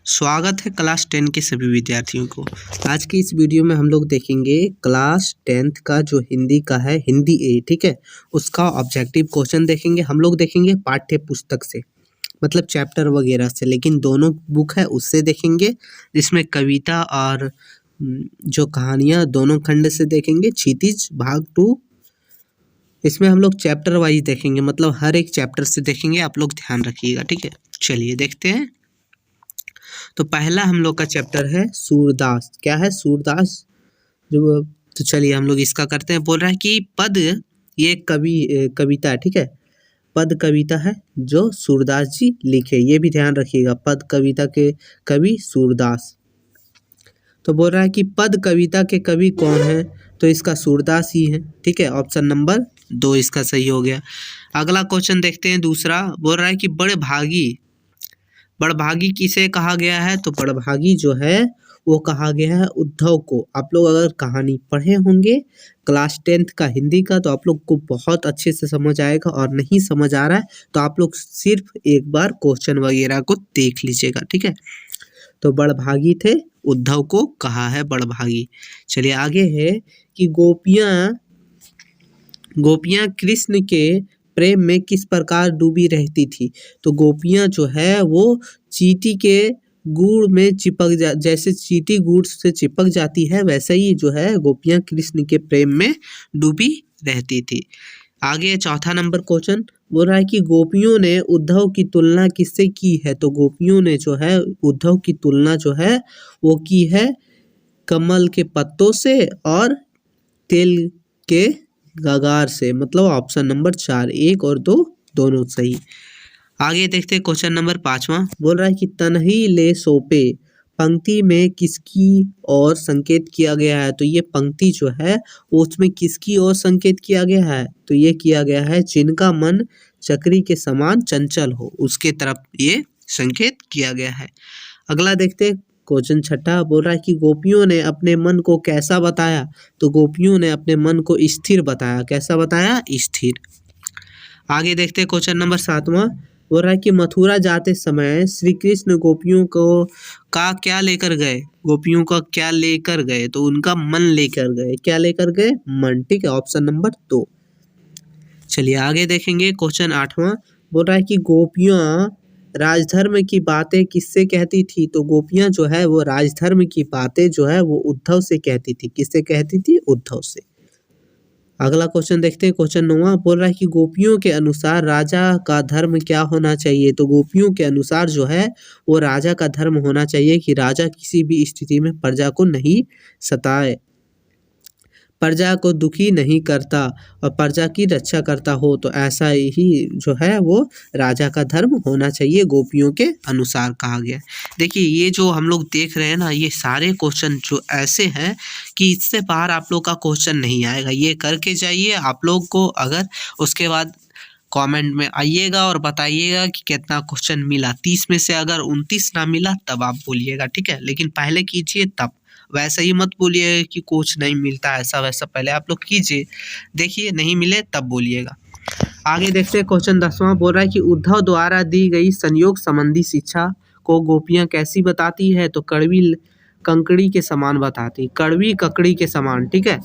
स्वागत है क्लास 10 के सभी विद्यार्थियों को। आज की इस वीडियो में हम लोग देखेंगे क्लास 10th का जो हिंदी का है, हिंदी ए, ठीक है, उसका ऑब्जेक्टिव क्वेश्चन देखेंगे। हम लोग देखेंगे पाठ्य पुस्तक से, मतलब चैप्टर वगैरह से, लेकिन दोनों बुक है उससे देखेंगे, जिसमें कविता और जो कहानियाँ दोनों खंड से देखेंगे। क्षितिज भाग 2, इसमें हम लोग चैप्टर वाइज देखेंगे, मतलब हर एक चैप्टर से देखेंगे। आप लोग ध्यान रखिएगा, ठीक है। चलिए देखते हैं। तो पहला हम लोग का चैप्टर है सूरदास। क्या है? सूरदास। जो तो चलिए हम लोग इसका करते हैं। बोल रहा है कि पद, ये कविता है, ठीक है, पद कविता है जो सूरदास जी लिखे। ये भी ध्यान रखिएगा, पद कविता के कवि सूरदास। तो बोल रहा है कि पद कविता के कवि कौन है? तो इसका सूरदास ही है, ठीक है। ऑप्शन नंबर 2 इसका सही हो गया। अगला क्वेश्चन देखते हैं दूसरा। बोल रहा है कि बड़भागी किसे कहा गया है? तो बड़भागी जो है वो कहा गया है उद्धव को। आप लोग अगर कहानी पढ़े होंगे क्लास 10th का हिंदी का, तो आप लोग को बहुत अच्छे से समझ आएगा, और नहीं समझ आ रहा है तो आप लोग सिर्फ एक बार क्वेश्चन वगैरह को देख लीजिएगा, ठीक है। तो बड़भागी थे, उद्धव को कहा है बड़भागी। चलिए आगे है कि गोपियां कृष्ण के प्रेम में किस प्रकार डूबी रहती थी? तो गोपियां जो है वो चींटी के गुड़ में जैसे चींटी गुड़ से चिपक जाती है, वैसे ही जो है गोपियां कृष्ण के प्रेम में डूबी रहती थी। आगे चौथा नंबर क्वेश्चन बोल रहा है कि गोपियों ने उद्धव की तुलना किससे की है? तो गोपियों ने जो है उद्धव की तुलना जो है वो की है कमल के पत्तों से और तेल के गागार से, मतलब ऑप्शन नंबर 4, 1 और 2 दोनों सही। आगे देखते हैं क्वेश्चन नंबर 5वां। बोल रहा है कि तन्ही ले सोपे पंक्ति में किसकी ओर संकेत किया गया है? तो ये पंक्ति जो है उसमें किसकी ओर संकेत किया गया है? तो ये किया गया है जिनका मन चक्री के समान चंचल हो, उसके तरफ ये संकेत किया गया है। अगला देखते हैं क्वेश्चन छठा। बोल रहा है कि गोपियों ने अपने मन को कैसा बताया? तो गोपियों ने अपने मन को स्थिर बताया। कैसा बताया? स्थिर। आगे देखते हैं क्वेश्चन नंबर 7वां। बोल रहा है कि मथुरा जाते समय श्री कृष्ण गोपियों को क्या लेकर गए? गोपियों का क्या लेकर गए? तो उनका मन लेकर गए। क्या लेकर गए? मन, ठीक है। Option number 2। चलिए आगे देखेंगे क्वेश्चन 8वां। बोल रहा है कि गोपियां राजधर्म की बातें किससे कहती थी? तो गोपियां जो है वो राजधर्म की बातें जो है वो उद्धव से कहती थी। किससे कहती थी? उद्धव से। अगला क्वेश्चन देखते हैं क्वेश्चन 9वां। बोल रहा है कि गोपियों के अनुसार राजा का धर्म क्या होना चाहिए? तो गोपियों के अनुसार जो है वो राजा का धर्म होना चाहिए कि राजा किसी भी स्थिति में प्रजा को नहीं सताए, प्रजा को दुखी नहीं करता और प्रजा की रक्षा करता हो। तो ऐसा ही जो है वो राजा का धर्म होना चाहिए, गोपियों के अनुसार कहा गया। देखिए ये जो हम लोग देख रहे हैं ना, ये सारे क्वेश्चन जो ऐसे हैं कि इससे बाहर आप लोग का क्वेश्चन नहीं आएगा। ये करके जाइए आप लोग को, अगर उसके बाद कमेंट में आइएगा और बताइएगा कि कितना क्वेश्चन मिला। 30 में से अगर 29 ना मिला तब आप बोलिएगा, ठीक है, लेकिन पहले कीजिए तब। वैसे ही मत बोलिए कि कुछ नहीं मिलता ऐसा वैसा, पहले आप लोग कीजिए, देखिए नहीं मिले तब बोलिएगा। आगे देखते हैं क्वेश्चन 10वां। बोल रहा है कि उद्धव द्वारा दी गई संयोग संबंधी शिक्षा को गोपियां कैसी बताती है? तो कड़वी कंकड़ी के समान बताती, कड़वी ककड़ी के समान, ठीक है।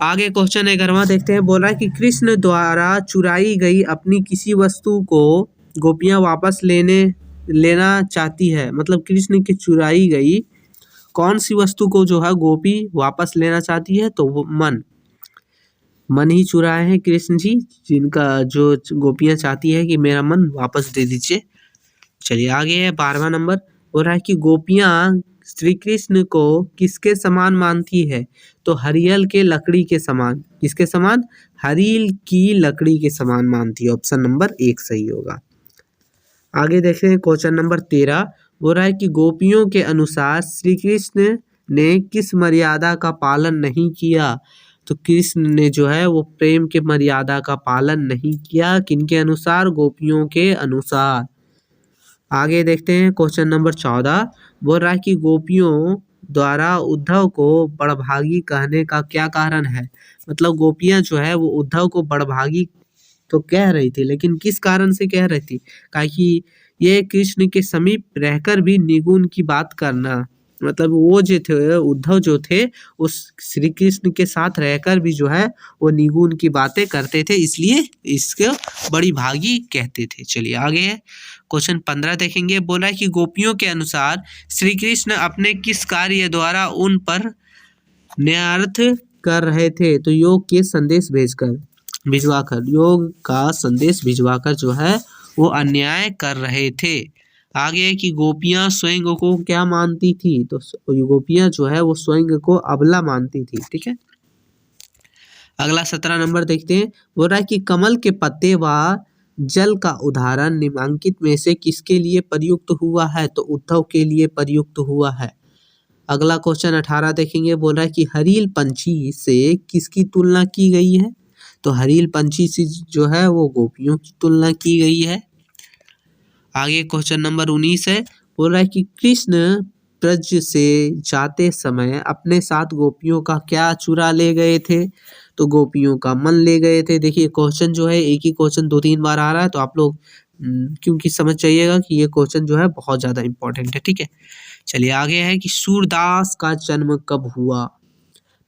आगे क्वेश्चन 11वां देखते हैं। बोल रहा है कि कृष्ण द्वारा चुराई गई अपनी किसी वस्तु को गोपियां वापस लेना चाहती है, मतलब कृष्ण की चुराई गई कौन सी वस्तु को जो है गोपी वापस लेना चाहती है? तो वो मन ही चुराए हैं कृष्ण जी, जिनका जो गोपियां चाहती है कि मेरा मन वापस दे दीजिए। चलिए आगे है 12वां नंबर। हो रहा है कि गोपियां श्री कृष्ण को किसके समान मानती है? तो हरियल के लकड़ी के समान। किसके समान? हरील की लकड़ी के समान मानती है। ऑप्शन नंबर 1 सही होगा। आगे देखते हैं क्वेश्चन नंबर 13। बोल रहा है कि गोपियों के अनुसार श्री कृष्ण ने किस मर्यादा का पालन नहीं किया? तो कृष्ण ने जो है वो प्रेम के मर्यादा का पालन नहीं किया। किनके अनुसार? गोपियों के अनुसार। आगे देखते हैं क्वेश्चन नंबर 14। बोल रहा है कि गोपियों द्वारा उद्धव को बड़भागी कहने का क्या कारण है? मतलब गोपियां जो है वो उद्धव को बड़भागी तो कह रही थी, लेकिन किस कारण से कह रही थी? कि ये कृष्ण के समीप रहकर भी निगुण की बात करना, मतलब वो जो थे उद्धव जो थे उस श्री कृष्ण के साथ रहकर भी जो है वो निगुण की बातें करते थे, इसलिए इसको बड़ी भागी कहते थे। चलिए आगे है क्वेश्चन 15 देखेंगे। बोला है कि गोपियों के अनुसार श्री कृष्ण अपने किस कार्य द्वारा उन पर न्यायार्थ कर रहे थे? तो योग के संदेश भिजवाकर योग का संदेश भिजवाकर जो है वो अन्याय कर रहे थे। आगे कि गोपियां स्वयं को क्या मानती थी? तो गोपियां जो है वो स्वयं को अबला मानती थी। ठीक है, अगला 17 नंबर देखते हैं। बोल रहा है कि कमल के पत्ते व जल का उदाहरण निम्नलिखित में से किसके लिए प्रयुक्त हुआ है? तो उद्धव के लिए प्रयुक्त हुआ है। अगला क्वेश्चन 18 देखेंगे। बोल रहा है कि हरील पंछी से किसकी तुलना की गई है? तो हरील पंछी से जो है वो गोपियों की तुलना की गई है। आगे क्वेश्चन नंबर 19 है। बोल रहा है कि कृष्ण ब्रज से जाते समय अपने साथ गोपियों का क्या चुरा ले गए थे? तो गोपियों का मन ले गए थे। देखिए क्वेश्चन जो है एक ही क्वेश्चन 2-3 बार आ रहा है, तो आप लोग क्योंकि समझ जाइएगा कि ये क्वेश्चन जो है बहुत ज़्यादा इंपॉर्टेंट है। ठीक है, चलिए आगे है कि सूरदास का जन्म कब हुआ?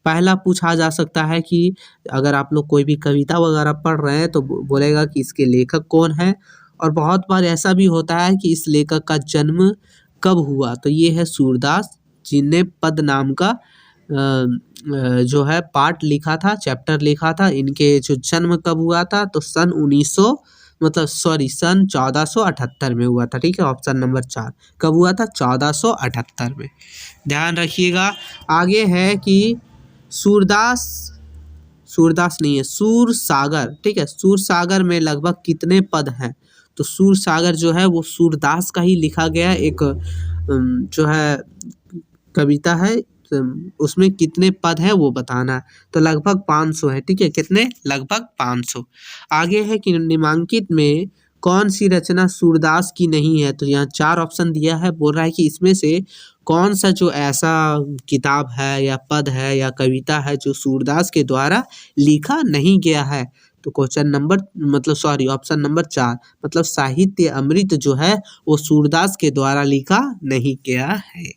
पहला पूछा जा सकता है कि अगर आप लोग कोई भी कविता वगैरह पढ़ रहे हैं तो बोलेगा कि इसके लेखक कौन है, और बहुत बार ऐसा भी होता है कि इस लेखक का जन्म कब हुआ? तो ये है सूरदास, जिनने पद नाम का जो है पार्ट लिखा था, चैप्टर लिखा था। इनके जो जन्म कब हुआ था? तो सन 1478 में हुआ था। ठीक है, ऑप्शन नंबर 4 कब हुआ था? 1478 में। ध्यान रखिएगा। आगे है कि सूरदास नहीं है, सूरसागर। ठीक है, सूरसागर में लगभग कितने पद हैं? तो सूरसागर जो है वो सूरदास का ही लिखा गया एक जो है कविता है, उसमें कितने पद है वो बताना है। तो लगभग 500 है। ठीक है, कितने? लगभग 500। आगे है कि निम्नांकित में कौन सी रचना सूरदास की नहीं है? तो यहाँ 4 ऑप्शन दिया है। बोल रहा है कि इसमें से कौन सा जो ऐसा किताब है या पद है या कविता है जो सूरदास के द्वारा लिखा नहीं गया है? तो क्वेश्चन नंबर ऑप्शन नंबर 4 मतलब साहित्य अमृत जो है वो सूरदास के द्वारा लिखा नहीं गया है।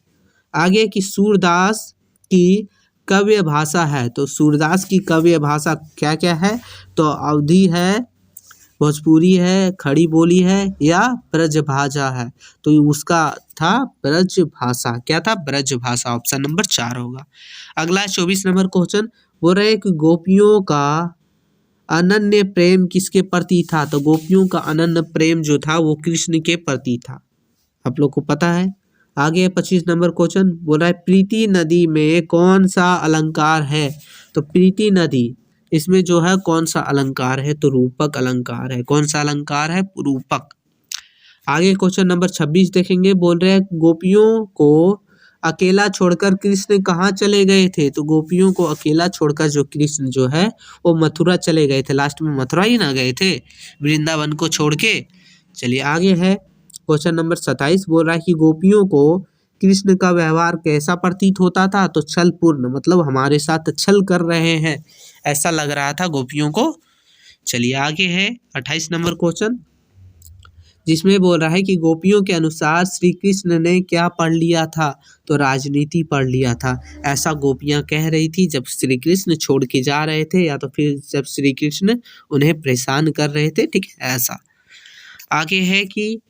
आगे कि सूरदास की काव्य भाषा है। तो सूरदास की काव्य भाषा क्या क्या है? तो अवधी है, भोजपुरी है, खड़ी बोली है या ब्रजभाषा है? तो उसका था ब्रजभाषा। क्या था? ब्रजभाषा। ऑप्शन नंबर 4 होगा। अगला 24 नंबर क्वेश्चन। बोल रहे कि गोपियों का अनन्य प्रेम किसके प्रति था? तो गोपियों का अनन्य प्रेम जो था वो कृष्ण के प्रति था, आप लोग को पता है। आगे 25 नंबर क्वेश्चन। बोला है प्रीति नदी में कौन सा अलंकार है? तो प्रीति नदी, इसमें जो है कौन सा अलंकार है? तो रूपक अलंकार है। कौन सा अलंकार है? रूपक। आगे क्वेश्चन नंबर 26 देखेंगे। बोल रहे हैं गोपियों को अकेला छोड़कर कृष्ण कहाँ चले गए थे? तो गोपियों को अकेला छोड़कर जो कृष्ण जो है वो मथुरा चले गए थे। लास्ट में मथुरा ही ना गए थे, वृंदावन को छोड़ के। चलिए आगे है क्वेश्चन नंबर 27। बोल रहा है कि गोपियों को कृष्ण का व्यवहार कैसा प्रतीत होता था? तो छल पूर्ण, मतलब हमारे साथ छल कर रहे हैं ऐसा लग रहा था गोपियों को। चलिए आगे है 28 नंबर क्वेश्चन, जिसमें बोल रहा है कि गोपियों के अनुसार श्री कृष्ण ने क्या पढ़ लिया था? तो राजनीति पढ़ लिया था, ऐसा गोपियां कह रही थी जब श्री कृष्ण छोड़ के जा रहे थे, या तो फिर जब श्री कृष्ण उन्हें परेशान कर रहे थे। ठीक है, ऐसा। आगे है कि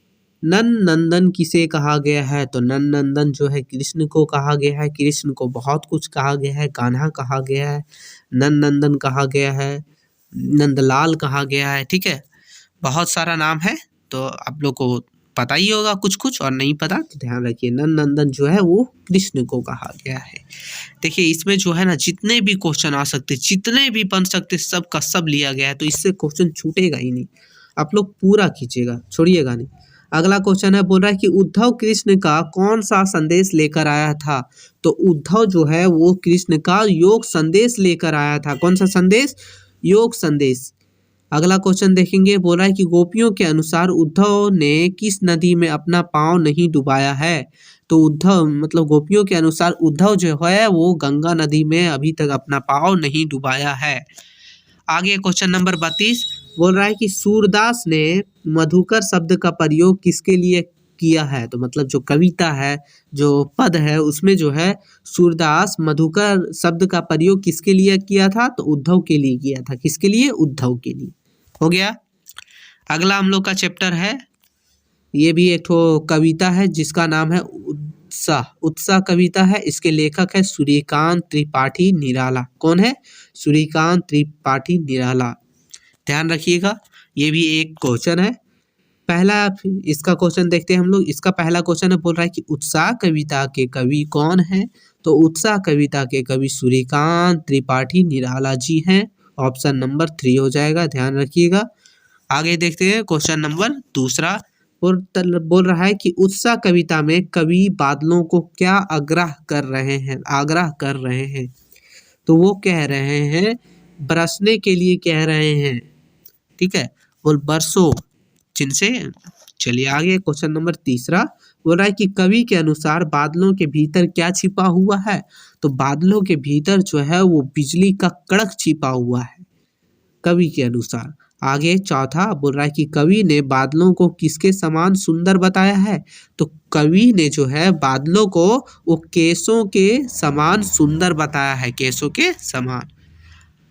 नंद नंदन किसे कहा गया है? तो नंद नंदन जो है कृष्ण को कहा गया है। कृष्ण को बहुत कुछ कहा गया है, कान्हा कहा गया है, नंद नंदन कहा गया है, नंदलाल कहा गया है। ठीक है, बहुत सारा नाम है, तो आप लोग को पता ही होगा कुछ कुछ, और नहीं पता तो ध्यान रखिए। नंद नंदन जो है वो कृष्ण को कहा गया है। देखिए इसमें जो है ना जितने भी क्वेश्चन आ सकते, जितने भी बन सकते, सब का सब लिया गया है, तो इससे क्वेश्चन छूटेगा ही नहीं। आप लोग पूरा खींचेगा, छोड़िएगा नहीं। अगला क्वेश्चन है, बोल रहा है कि उद्धव कृष्ण का कौन सा संदेश लेकर आया था? तो उद्धव जो है वो कृष्ण का योग संदेश लेकर आया था। कौन सा संदेश? योग संदेश। अगला क्वेश्चन देखेंगे। बोल रहा है कि गोपियों के अनुसार उद्धव ने किस नदी में अपना पाँव नहीं डुबाया है? तो उद्धव मतलब गोपियों के अनुसार उद्धव जो है वो गंगा नदी में अभी तक अपना पाँव नहीं डुबाया है। आगे क्वेश्चन नंबर 32। बोल रहा है कि सूरदास ने मधुकर शब्द का प्रयोग किसके लिए किया है। तो मतलब जो कविता है, जो पद है, उसमें जो है सूरदास मधुकर शब्द का प्रयोग किसके लिए किया था। तो उद्धव के लिए किया था। किसके लिए? उद्धव के लिए। हो गया। अगला हम लोग का चैप्टर है, ये भी एक ठो कविता है जिसका नाम है उत्साह। उत्साह कविता है। इसके लेखक है सूर्यकांत त्रिपाठी निराला। कौन है? सूर्यकांत त्रिपाठी निराला। ध्यान रखिएगा, ये भी एक क्वेश्चन है। पहला इसका क्वेश्चन देखते हैं हम लोग। इसका पहला क्वेश्चन है, बोल रहा है कि उत्साह कविता के कवि कौन है। तो उत्साह कविता के कवि सूर्यकांत त्रिपाठी निराला जी हैं। ऑप्शन नंबर 3 हो जाएगा, ध्यान रखिएगा। आगे देखते हैं क्वेश्चन नंबर दूसरा। बोल रहा है कि उत्साह कविता में कवि बादलों को क्या आग्रह कर रहे हैं। तो वो कह रहे हैं बरसने के लिए कह रहे हैं। ठीक है, बोल बरसो जिनसे। चलिए आगे क्वेश्चन नंबर तीसरा। बोल रहा है कि कवि के अनुसार बादलों के भीतर क्या छिपा हुआ है। तो बादलों के भीतर जो है वो बिजली का कड़क छिपा हुआ है कवि के अनुसार। आगे चौथा बोल रहा है कि कवि ने बादलों को किसके समान सुंदर बताया है। तो कवि ने जो है बादलों को वो केसों के समान सुंदर बताया है, केसों के समान।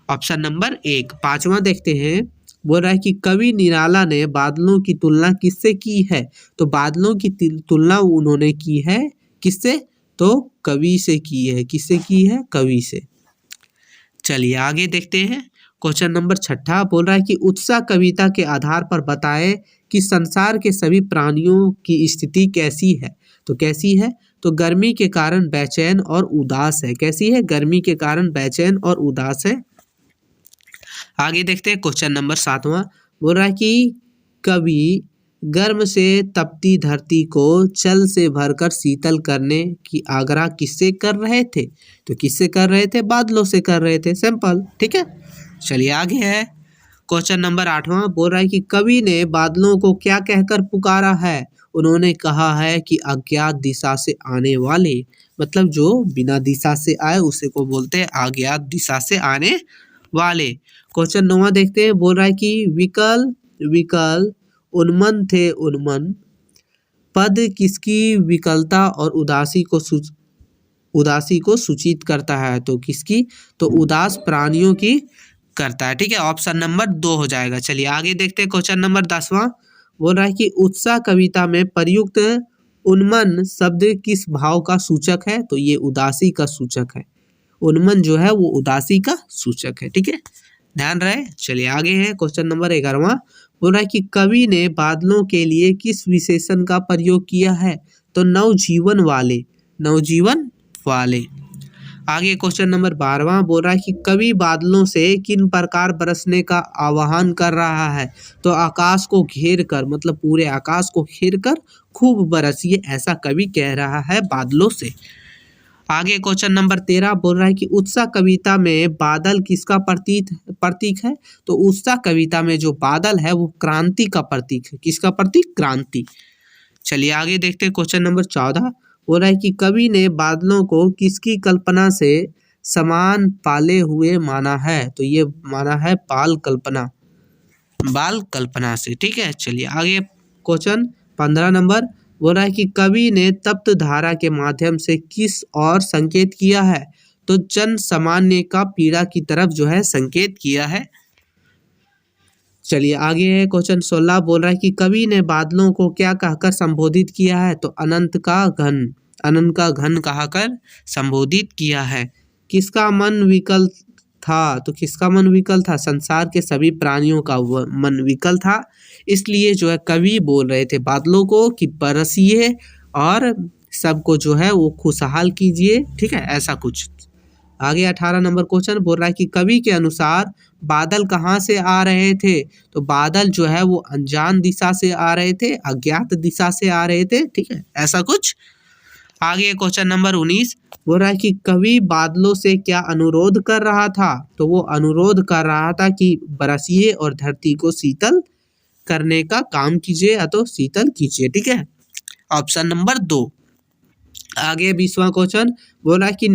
Option number 1। पांचवा देखते हैं। बोल रहा है कि कवि निराला ने बादलों की तुलना किससे की है। तो बादलों की तुलना उन्होंने की है किससे। तो कवि से की है। किससे की है? कवि से। चलिए आगे देखते हैं क्वेश्चन नंबर 6। बोल रहा है कि उत्साह कविता के आधार पर बताएं कि संसार के सभी प्राणियों की स्थिति कैसी है। तो कैसी है? तो गर्मी के कारण बेचैन और उदास है। कैसी है? गर्मी के कारण बेचैन और उदास है। आगे देखते हैं क्वेश्चन नंबर 7वां। बोल रहा है कि कवि गर्म से तपती धरती को जल से भरकर शीतल करने की आग्रह किससे कर रहे थे। तो किससे कर रहे थे? बादलों से कर रहे थे। सिंपल। ठीक है, चलिए आगे है क्वेश्चन नंबर 8वां। बोल रहा है कि कवि ने बादलों को क्या कहकर पुकारा है। उन्होंने कहा है कि अज्ञात दिशा से आने वाले, मतलब जो बिना दिशा से आए उसे को बोलते हैं अज्ञात दिशा से आने वाले। क्वेश्चन 9वां देखते हैं। बोल रहा है कि विकल उन्मन थे उन्मन पद किसकी विकलता और उदासी को सूचित करता है। तो किसकी? तो उदास प्राणियों की करता है। ठीक है, ऑप्शन नंबर 2 हो जाएगा। चलिए आगे देखते हैं क्वेश्चन नंबर 10वां। बोल रहा है कि उत्साह कविता में प्रयुक्त उन्मन शब्द किस भाव का सूचक है। तो ये उदासी का सूचक है। उन्मन जो है वो उदासी का सूचक है। ठीक है, ध्यान रहे। चलिए आगे है क्वेश्चन नंबर 11वां। बोल रहा है कि कवि ने बादलों के लिए किस विशेषण का प्रयोग किया है। तो नवजीवन वाले। आगे क्वेश्चन नंबर 12वां। बोल रहा है कि कवि बादलों से किन प्रकार बरसने का आह्वान कर रहा है। तो आकाश को घेर कर, मतलब पूरे आकाश को घेर कर खूब बरसिए, ऐसा कवि कह रहा है बादलों से। आगे क्वेश्चन नंबर 13। बोल रहा है कि उत्साह कविता में बादल किसका प्रतीक है। तो उत्साह कविता में जो बादल है वो क्रांति का प्रतीक है। किसका प्रतीक? क्रांति। चलिए आगे देखते हैं क्वेश्चन नंबर 14। बोल रहा है कि कवि ने बादलों को किसकी कल्पना से समान पाले हुए माना है। तो ये माना है बाल कल्पना से। ठीक है, चलिए आगे क्वेश्चन 15 नंबर। बोल रहा है कि कवि ने तप्त धारा के माध्यम से किस और संकेत किया है। तो जन सामान्य का पीड़ा की तरफ जो है संकेत किया है। चलिए आगे है क्वेश्चन 16। बोल रहा है कि कवि ने बादलों को क्या कहकर संबोधित किया है। तो अनंत का घन कहकर संबोधित किया है। किसका मन विकल था। तो किसका मन विकल था? संसार के सभी प्राणियों का मन विकल था। इसलिए जो है कवि बोल रहे थे बादलों को कि बरसिए और सबको जो है वो खुशहाल कीजिए। ठीक है, ऐसा कुछ। आगे 18 नंबर क्वेश्चन। बोल रहा है कि कवि के अनुसार बादल कहाँ से आ रहे थे। तो बादल जो है वो अनजान दिशा से आ रहे थे, अज्ञात दिशा से आ रहे थे। ठीक है, ऐसा कुछ। आगे क्वेश्चन नंबर 19। बोल रहा है कि कवि बादलों से क्या अनुरोध कर रहा था। तो वो अनुरोध कर रहा था कि बरसिए और धरती को शीतल करने का काम कीजिए या तो शीतल कीजिए। ठीक है, ऑप्शन नंबर 2। आगे 20वां क्वेश्चन। बोल रहा है कि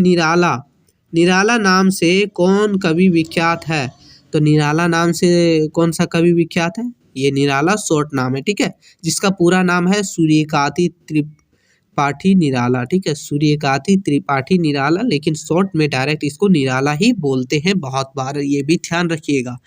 निराला नाम से कौन कवि विख्यात है। तो निराला नाम से कौन सा कवि विख्यात है? ये निराला शॉर्ट नाम है, ठीक है, जिसका पूरा नाम है सूर्यकांति त्रिपाठी निराला, ठीक है, सूर्यकांति त्रिपाठी निराला, लेकिन शॉर्ट में डायरेक्ट इसको निराला ही बोलते हैं बहुत बार, ये भी ध्यान रखिएगा।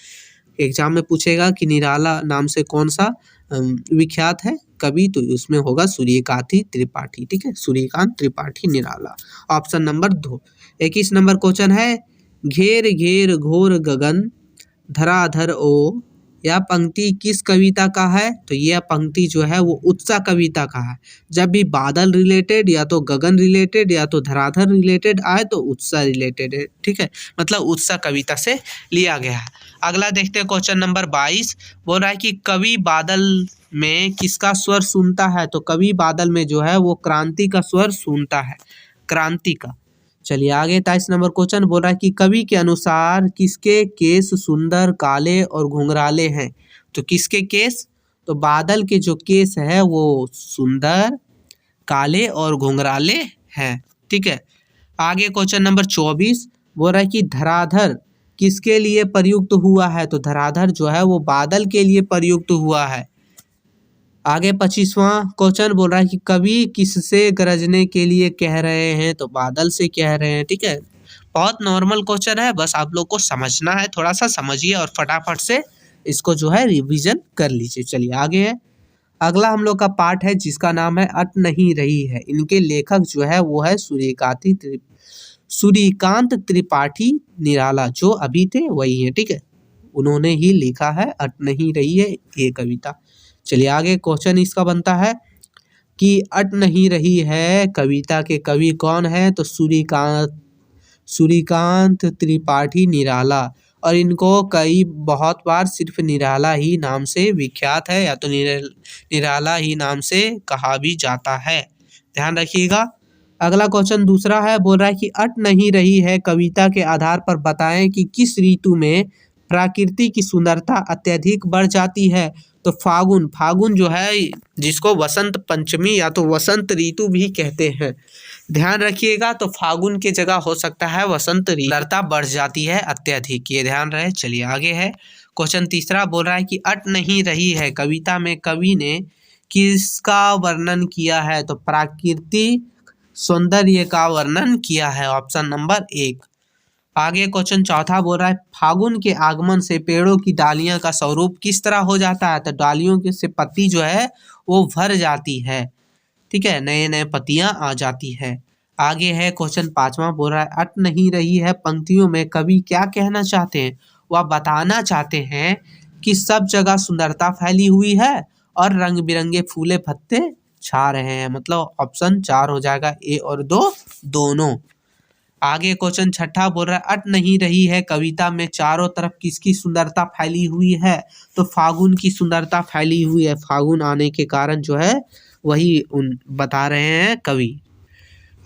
एग्जाम में पूछेगा कि निराला नाम से कौन सा विख्यात है कवि, तो उसमें होगा सूर्यकांति त्रिपाठी, ठीक है, Suryakant Tripathi Nirala. Option number 2। 21 number question है, घेर घेर घोर गगन धराधर ओ, यह पंक्ति किस कविता का है? तो यह पंक्ति जो है वो उत्सा कविता का है। जब भी बादल रिलेटेड या तो गगन रिलेटेड या तो धराधर रिलेटेड आए तो उत्सा रिलेटेड है, ठीक है, मतलब उत्सा कविता से लिया गया है। अगला देखते हैं क्वेश्चन नंबर 22, बोल रहा है कि कवि बादल में किसका स्वर सुनता है? तो कवि बादल में जो है वो क्रांति का स्वर सुनता है, क्रांति का। चलिए आगे 23 नंबर क्वेश्चन बोल रहा है कि कवि के अनुसार किसके केस सुंदर काले और घुंघराले हैं? तो किसके केस? तो बादल के जो केस है वो सुंदर काले और घुंघराले हैं, ठीक है। आगे क्वेश्चन नंबर 24 बोल रहा है कि धराधर किसके लिए प्रयुक्त हुआ है? तो धराधर जो है वो बादल के लिए प्रयुक्त हुआ है। आगे 25वां क्वेश्चन बोल रहा है कि कवि किससे गरजने के लिए कह रहे हैं? तो बादल से कह रहे हैं, ठीक है। बहुत नॉर्मल क्वेश्चन है, बस आप लोग को समझना है, थोड़ा सा समझिए और फटाफट से इसको जो है रिवीजन कर लीजिए। चलिए आगे है, अगला हम लोग का पार्ट है जिसका नाम है अट नहीं रही है। इनके लेखक जो है वो है सूर्यकांत त्रिपाठी निराला, जो अभी थे वही है, ठीक है, उन्होंने ही लिखा है अट नहीं रही है ये कविता। चलिए आगे क्वेश्चन इसका बनता है कि अट नहीं रही है कविता के कवि कौन है? तो सूर्यकांत त्रिपाठी निराला, और इनको कई बहुत बार सिर्फ निराला ही नाम से विख्यात है या तो निराला ही नाम से कहा भी जाता है, ध्यान रखिएगा। अगला क्वेश्चन दूसरा है, बोल रहा है कि अट नहीं रही है कविता के आधार पर बताएं कि किस ऋतु में प्रकृति की सुंदरता अत्यधिक बढ़ जाती है? तो फागुन, फागुन जो है जिसको वसंत पंचमी या तो वसंत ऋतु भी कहते हैं, ध्यान रखिएगा। तो फागुन की जगह हो सकता है वसंत ऋतु, सुंदरता बढ़ जाती है अत्यधिक, ये ध्यान रहे। चलिए आगे है क्वेश्चन तीसरा, बोल रहा है कि अट नहीं रही है कविता में कवि ने किसका वर्णन किया है? तो प्राकृतिक सौंदर्य का वर्णन किया है, ऑप्शन नंबर 1। आगे क्वेश्चन चौथा बोल रहा है, फागुन के आगमन से पेड़ों की डालियां का स्वरूप किस तरह हो जाता है? तो डालियों के से पत्ती जो है वो भर जाती है, ठीक है, नए नए पत्तियां आ जाती है। आगे है क्वेश्चन पांचवा, बोल रहा है अट नहीं रही है पंक्तियों में कवि क्या कहना चाहते हैं? वह बताना चाहते हैं कि सब जगह सुंदरता फैली हुई है और रंग बिरंगे फूले पत्ते छा रहे हैं, मतलब ऑप्शन 4 हो जाएगा, ए और 2 दोनों। आगे क्वेश्चन छठा बोल रहा है अट नहीं रही है कविता में चारों तरफ किसकी सुंदरता फैली हुई है? तो फागुन की सुंदरता फैली हुई है, फागुन आने के कारण जो है वही बता रहे हैं कवि।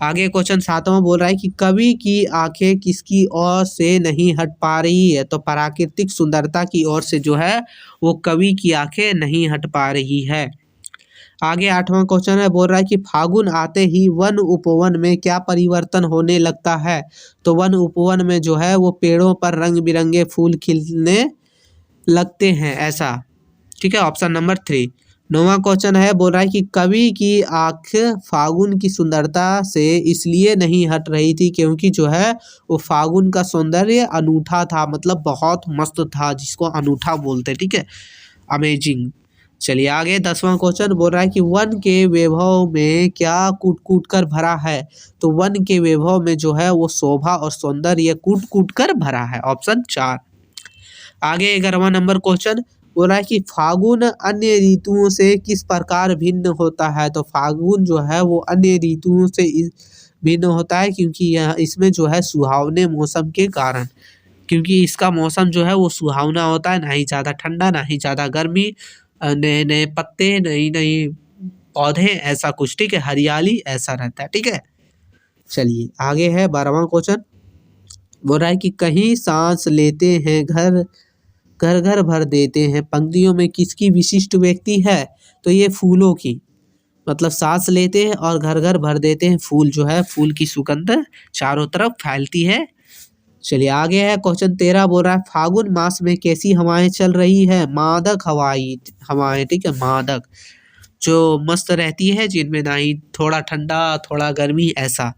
आगे क्वेश्चन सातवां बोल रहा है कि कवि की आंखें किसकी ओर से नहीं हट पा रही है? तो प्राकृतिक सुंदरता की ओर से जो है वो कवि की आंखें नहीं हट पा रही है। आगे 8वां क्वेश्चन है, बोल रहा है कि फागुन आते ही वन उपवन में क्या परिवर्तन होने लगता है? तो वन उपवन में जो है वो पेड़ों पर रंग बिरंगे फूल खिलने लगते हैं, ऐसा, ठीक है, ऑप्शन नंबर 3। 9वां क्वेश्चन है, बोल रहा है कि कवि की आंख फागुन की सुंदरता से इसलिए नहीं हट रही थी क्योंकि जो है वो फागुन का सौंदर्य अनूठा था, मतलब बहुत मस्त था, जिसको अनूठा बोलते, ठीक है, अमेजिंग। चलिए आगे 10वां क्वेश्चन बोल रहा है कि वन के वैभव में क्या कूट कूट कर भरा है? तो वन के वैभव में जो है वो शोभा और सौंदर्य कूट कूट कर भरा है, ऑप्शन 4। आगे 11वां नंबर क्वेश्चन बोल रहा है कि फागुन अन्य ऋतुओं से किस प्रकार भिन्न होता है? तो फागुन जो है वो अन्य ऋतुओं से भिन्न होता है क्योंकि यह इसमें जो है सुहावने मौसम के कारण, क्योंकि इसका मौसम जो है वो सुहावना होता है, ना ही ज़्यादा ठंडा ना ही ज़्यादा गर्मी, नए नए पत्ते, नई नई पौधे, ऐसा कुछ, ठीक है, हरियाली ऐसा रहता है, ठीक है। चलिए आगे है 12वां क्वेश्चन, बोल रहा है कि कहीं सांस लेते हैं घर घर घर भर देते हैं पंक्तियों में किसकी विशिष्ट व्यक्ति है? तो ये फूलों की, मतलब सांस लेते हैं और घर घर भर देते हैं, फूल जो है फूल की सुगंध चारों तरफ फैलती है, चलिए आगे है क्वेश्चन 13 बोल रहा है फागुन मास में कैसी हवाएं चल रही है। मादक हवाएं, ठीक है, मादक जो मस्त रहती है, जिनमें ना ही थोड़ा ठंडा थोड़ा गर्मी ऐसा।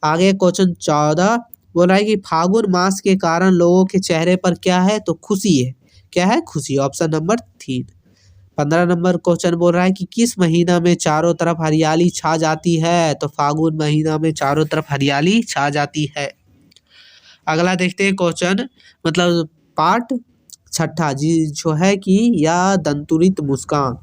आगे क्वेश्चन 14 बोल रहा है कि फागुन मास के कारण लोगों के चेहरे पर क्या है, तो खुशी है। क्या है, खुशी, ऑप्शन नंबर 3। 15 नंबर क्वेश्चन बोल रहा है कि किस महीना में चारों तरफ हरियाली छा जाती है, तो फागुन महीना में चारों तरफ हरियाली छा जाती है। अगला देखते हैं क्वेश्चन, मतलब पार्ट छठा जी जो है कि या दंतुरित मुस्कान,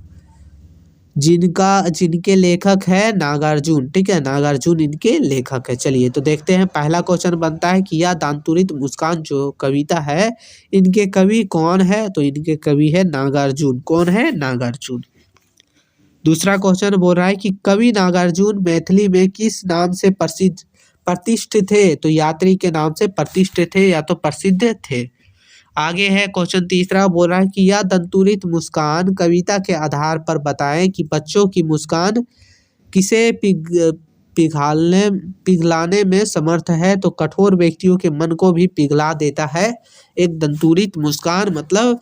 जिनके लेखक है नागार्जुन, ठीक है, नागार्जुन इनके लेखक है। चलिए तो देखते हैं, पहला क्वेश्चन बनता है कि या दांतुरित मुस्कान जो कविता है इनके कवि कौन है, तो इनके कवि है नागार्जुन। कौन है, नागार्जुन। दूसरा क्वेश्चन बोल रहा है कि कवि नागार्जुन मैथिली में किस नाम से प्रतिष्ठित थे, तो यात्री के नाम से प्रतिष्ठित थे या तो प्रसिद्ध थे। आगे है क्वेश्चन तीसरा बोल रहा है कि यह दंतुरित मुस्कान कविता के आधार पर बताएं कि बच्चों की मुस्कान किसे पिघलाने में समर्थ है, तो कठोर व्यक्तियों के मन को भी पिघला देता है एक दंतुरित मुस्कान, मतलब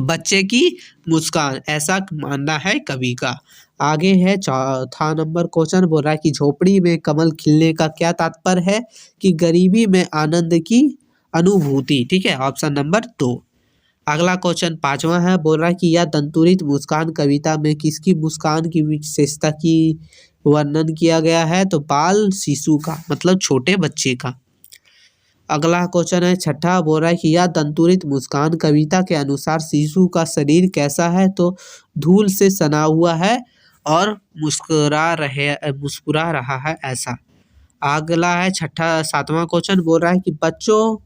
बच्चे की मुस्कान, ऐसा मानना है कवि का। आगे है चौथा नंबर क्वेश्चन बोल रहा है कि झोपड़ी में कमल खिलने का क्या तात्पर्य है, कि गरीबी में आनंद की अनुभूति, ठीक है, ऑप्शन नंबर 2। अगला क्वेश्चन पांचवा है, बोल रहा है कि यह दंतुरित मुस्कान कविता में किसकी मुस्कान की विशेषता की वर्णन किया गया है, तो बाल शिशु का, मतलब छोटे बच्चे का। अगला क्वेश्चन है छठा, बोल रहा है कि यह दंतुरित मुस्कान कविता के अनुसार शिशु का शरीर कैसा है, तो धूल से सना हुआ है और मुस्कुरा रहा है ऐसा। अगला है सातवां क्वेश्चन बोल रहा है कि बच्चों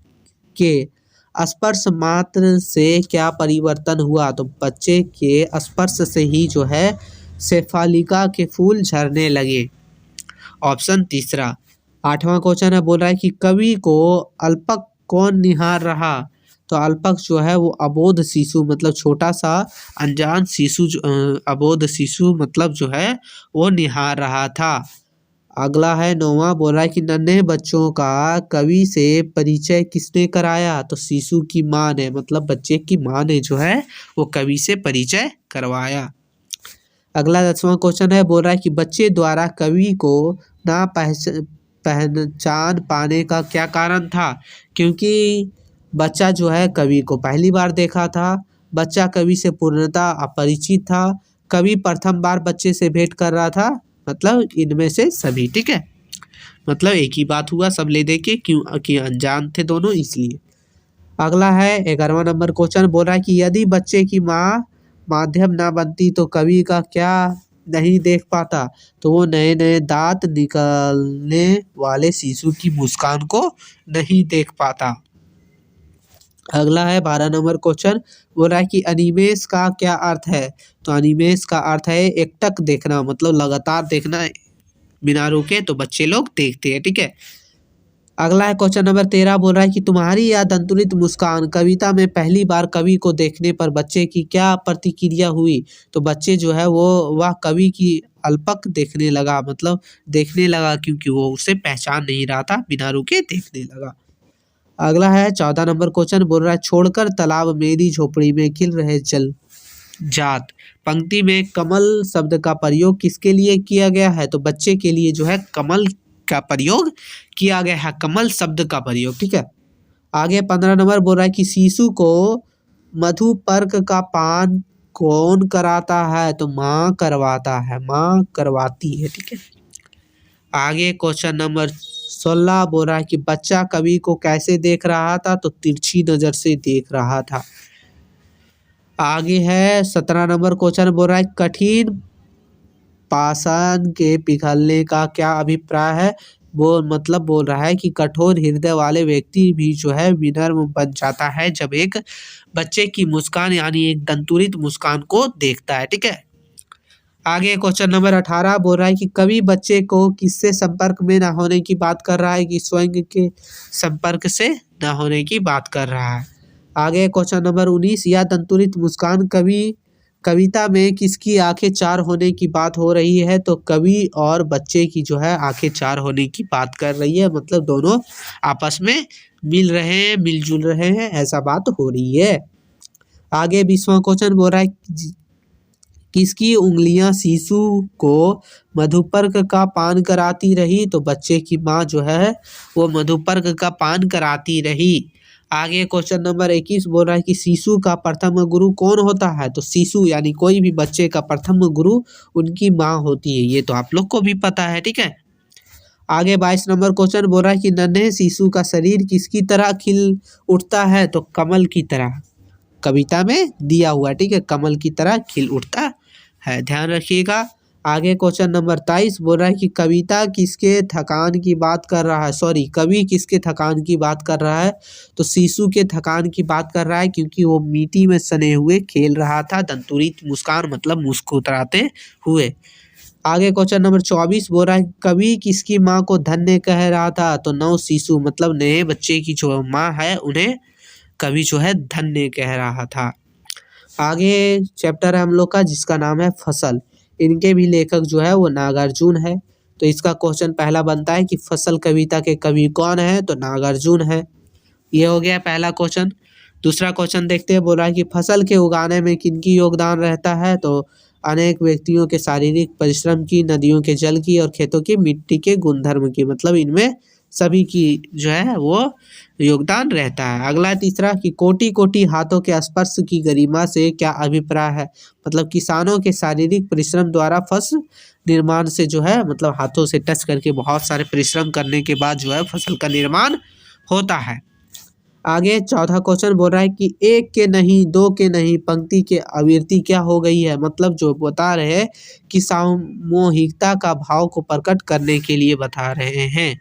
के स्पर्श मात्र से क्या परिवर्तन हुआ, तो बच्चे के स्पर्श से ही जो है शेफालिका के फूल झड़ने लगे, ऑप्शन तीसरा। आठवां क्वेश्चन है, बोल रहा है कि कवि को अल्पक कौन निहार रहा, तो अल्पक जो है वो अबोध शिशु, मतलब छोटा सा अनजान शिशु, अबोध शिशु मतलब जो है वो निहार रहा था। अगला है नौवां, बोल रहा है कि नन्हे बच्चों का कवि से परिचय किसने कराया, तो शिशु की माँ ने, मतलब बच्चे की माँ ने जो है वो कवि से परिचय करवाया। अगला 10वां क्वेश्चन है, बोल रहा है कि बच्चे द्वारा कवि को ना पहचान पाने का क्या कारण था, क्योंकि बच्चा जो है कवि को पहली बार देखा था, बच्चा कवि से पूर्णतः अपरिचित था, कवि प्रथम बार बच्चे से भेंट कर रहा था, मतलब इनमें से सभी, ठीक है, मतलब एक ही बात हुआ सब ले दे के, क्यों कि अनजान थे दोनों इसलिए। अगला है 11वां नंबर क्वेश्चन, बोल रहा है कि यदि बच्चे की माँ माध्यम ना बनती तो कवि का क्या नहीं देख पाता, तो वो नए नए दांत निकालने वाले शिशु की मुस्कान को नहीं देख पाता। अगला है 12 नंबर क्वेश्चन, बोल रहा है कि अनिमेष का क्या अर्थ है, तो अनिमेष का अर्थ है एकटक देखना, मतलब लगातार देखना बिना रुके, तो बच्चे लोग देखते हैं, ठीक है। अगला है क्वेश्चन नंबर 13, बोल रहा है कि तुम्हारी यह दंतुरित मुस्कान कविता में पहली बार कवि को देखने पर बच्चे की क्या प्रतिक्रिया हुई, तो बच्चे जो है वो वह कवि की अल्पक देखने लगा, मतलब देखने लगा, क्योंकि वो उसे पहचान नहीं रहा था, बिना रुके देखने लगा। अगला है 14 नंबर क्वेश्चन, बोल रहा है छोड़कर तालाब मेरी झोपड़ी में खिल रहे जल जात, पंक्ति में कमल शब्द का प्रयोग किसके लिए किया गया है, तो बच्चे के लिए जो है कमल का प्रयोग किया गया है, कमल शब्द का प्रयोग, ठीक है। आगे 15 नंबर बोल रहा है कि शिशु को मधुपर्क का पान कौन कराता है, तो माँ करवाता है, माँ करवाती है, ठीक है। आगे क्वेश्चन नंबर 16 बोल रहा है कि बच्चा कवि को कैसे देख रहा था, तो तिरछी नजर से देख रहा था। आगे है 17 नंबर क्वेश्चन, बोल रहा है कठिन पाषाण के पिघलने का क्या अभिप्राय है, वो मतलब बोल रहा है कि कठोर हृदय वाले व्यक्ति भी जो है विनम्र बन जाता है जब एक बच्चे की मुस्कान यानी एक दंतुरित मुस्कान को देखता है, ठीक है। आगे क्वेश्चन नंबर 18 बोल रहा है कि कवि बच्चे को किससे संपर्क में ना होने की बात कर रहा है, कि स्वयं के संपर्क से ना होने की बात कर रहा है। आगे क्वेश्चन नंबर 19, यह दंतुरित मुस्कान कवि कविता में किसकी आंखें चार होने की बात हो रही है, तो कवि और बच्चे की जो है आंखें चार होने की बात कर रही है, मतलब दोनों आपस में मिल रहे हैं, मिलजुल रहे हैं, ऐसा बात हो रही है। आगे 20वां क्वेश्चन बोल रहा है किसकी उंगलियां शिशु को मधुपर्क का पान कराती रही, तो बच्चे की माँ जो है वो मधुपर्क का पान कराती रही। आगे क्वेश्चन नंबर 21 बोल रहा है कि शिशु का प्रथम गुरु कौन होता है, तो शिशु यानी कोई भी बच्चे का प्रथम गुरु उनकी माँ होती है, ये तो आप लोग को भी पता है, ठीक है। आगे 22 नंबर क्वेश्चन बोल रहा है कि नन्हे शिशु का शरीर किसकी तरह खिल उठता है, तो कमल की तरह, कविता में दिया हुआ, ठीक है, कमल की तरह खिल उठता है, ध्यान रखिएगा। आगे क्वेश्चन नंबर 23 बोल रहा है कि कविता किसके थकान की बात कर रहा है, सॉरी कवि किसके थकान की बात कर रहा है, तो शिशु के थकान की बात कर रहा है, क्योंकि वो मिट्टी में सने हुए खेल रहा था, दंतुरित मुस्कान मतलब मुस्कुराते हुए। आगे क्वेश्चन नंबर 24 बोल रहा है कवि किसकी माँ को धन्य कह रहा था, तो नव शिशु मतलब नए बच्चे की जो माँ है उन्हें कवि जो है धन्य कह रहा था। आगे चैप्टर है हम लोग का जिसका नाम है फसल, इनके भी लेखक जो है वो नागार्जुन है, तो इसका क्वेश्चन पहला बनता है कि फसल कविता के कवि कौन है, तो नागार्जुन है। ये हो गया पहला क्वेश्चन। दूसरा क्वेश्चन देखते हैं, बोला कि फसल के उगाने में किनकी योगदान रहता है, तो अनेक व्यक्तियों के शारीरिक परिश्रम की, नदियों के जल की और खेतों की मिट्टी के गुणधर्म की, मतलब इनमें सभी की जो है वो योगदान रहता है। अगला तीसरा कि कोटि कोटि हाथों के स्पर्श की गरिमा से क्या अभिप्राय है, मतलब किसानों के शारीरिक परिश्रम द्वारा फसल निर्माण से जो है मतलब हाथों से टच करके बहुत सारे परिश्रम करने के बाद जो है फसल का निर्माण होता है। आगे चौथा क्वेश्चन बोल रहा है कि एक के नहीं, दो के नहीं, पंक्ति के आवृत्ति क्या हो गई है, मतलब जो बता रहे हैं कि सामूहिकता का भाव को प्रकट करने के लिए बता रहे हैं।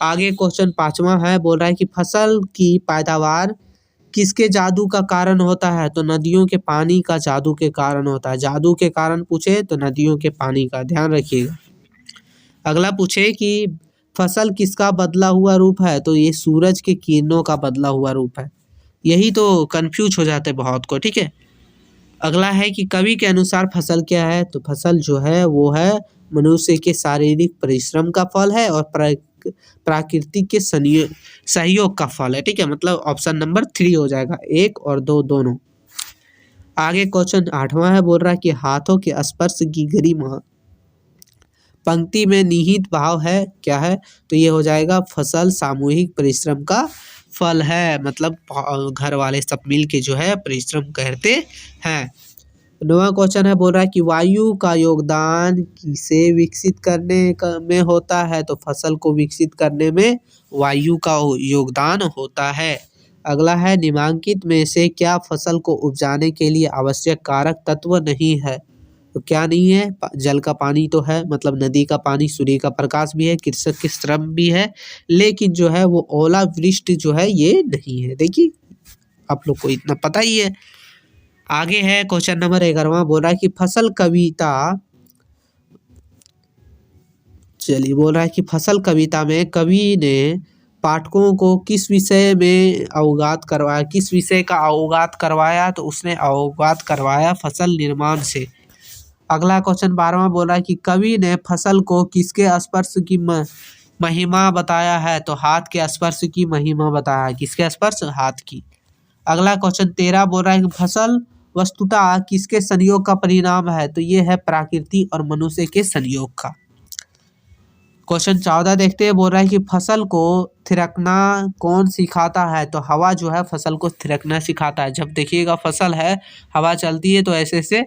आगे क्वेश्चन पांचवा है, बोल रहा है कि फसल की पैदावार किसके जादू का कारण होता है, तो नदियों के पानी का जादू के कारण होता है। जादू के कारण पूछे तो नदियों के पानी का, ध्यान रखिएगा। अगला पूछे कि फसल किसका बदला हुआ रूप है, तो ये सूरज के किरणों का बदला हुआ रूप है। यही तो कंफ्यूज हो जाते बहुत को, ठीक है। अगला है कि कवि के अनुसार फसल क्या है, तो फसल जो है वो है मनुष्य के शारीरिक परिश्रम का फल है और प्राकृतिक के सहयोग का फल है, ठीक है, मतलब ऑप्शन नंबर 3 हो जाएगा, 1 और 2 दोनों। आगे क्वेश्चन 8वां है, बोल रहा है कि हाथों के स्पर्श की गरिमा पंक्ति में निहित भाव है क्या है, तो ये हो जाएगा फसल सामूहिक परिश्रम का फल है, मतलब घर वाले सब मिल के जो है परिश्रम करते हैं। 9वां क्वेश्चन है, बोल रहा है कि वायु का योगदान किसे विकसित करने में होता है, तो फसल को विकसित करने में वायु का योगदान होता है। अगला है निम्नलिखित में से क्या फसल को उपजाने के लिए आवश्यक कारक तत्व नहीं है, तो क्या नहीं है, जल का पानी तो है, मतलब नदी का पानी, सूर्य का प्रकाश भी है, कृषक के श्रम भी है, लेकिन जो है वो ओलावृष्टि जो है ये नहीं है। देखिए आप लोग को इतना पता ही है। आगे है क्वेश्चन नंबर 11वां, बोल रहा है कि फसल कविता, चलिए बोल रहा है कि फसल कविता में कवि ने पाठकों को किस विषय में अवगत करवाया, किस विषय का अवगत करवाया, तो उसने अवगत करवाया फसल निर्माण से। अगला क्वेश्चन 12वां बोल रहा है कि कवि ने फसल को किसके स्पर्श की महिमा बताया है, तो हाथ के स्पर्श की महिमा बताया है, किसके स्पर्श, हाथ की। अगला क्वेश्चन 13 बोल रहा है कि फसल वस्तुतः किसके संयोग का परिणाम है, तो ये है प्रकृति और मनुष्य के संयोग का। क्वेश्चन 14 देखते हैं, बोल रहा है कि फसल को थिरकना कौन सिखाता है, तो हवा जो है फसल को थिरकना सिखाता है। जब देखिएगा फसल है, हवा चलती है तो ऐसे से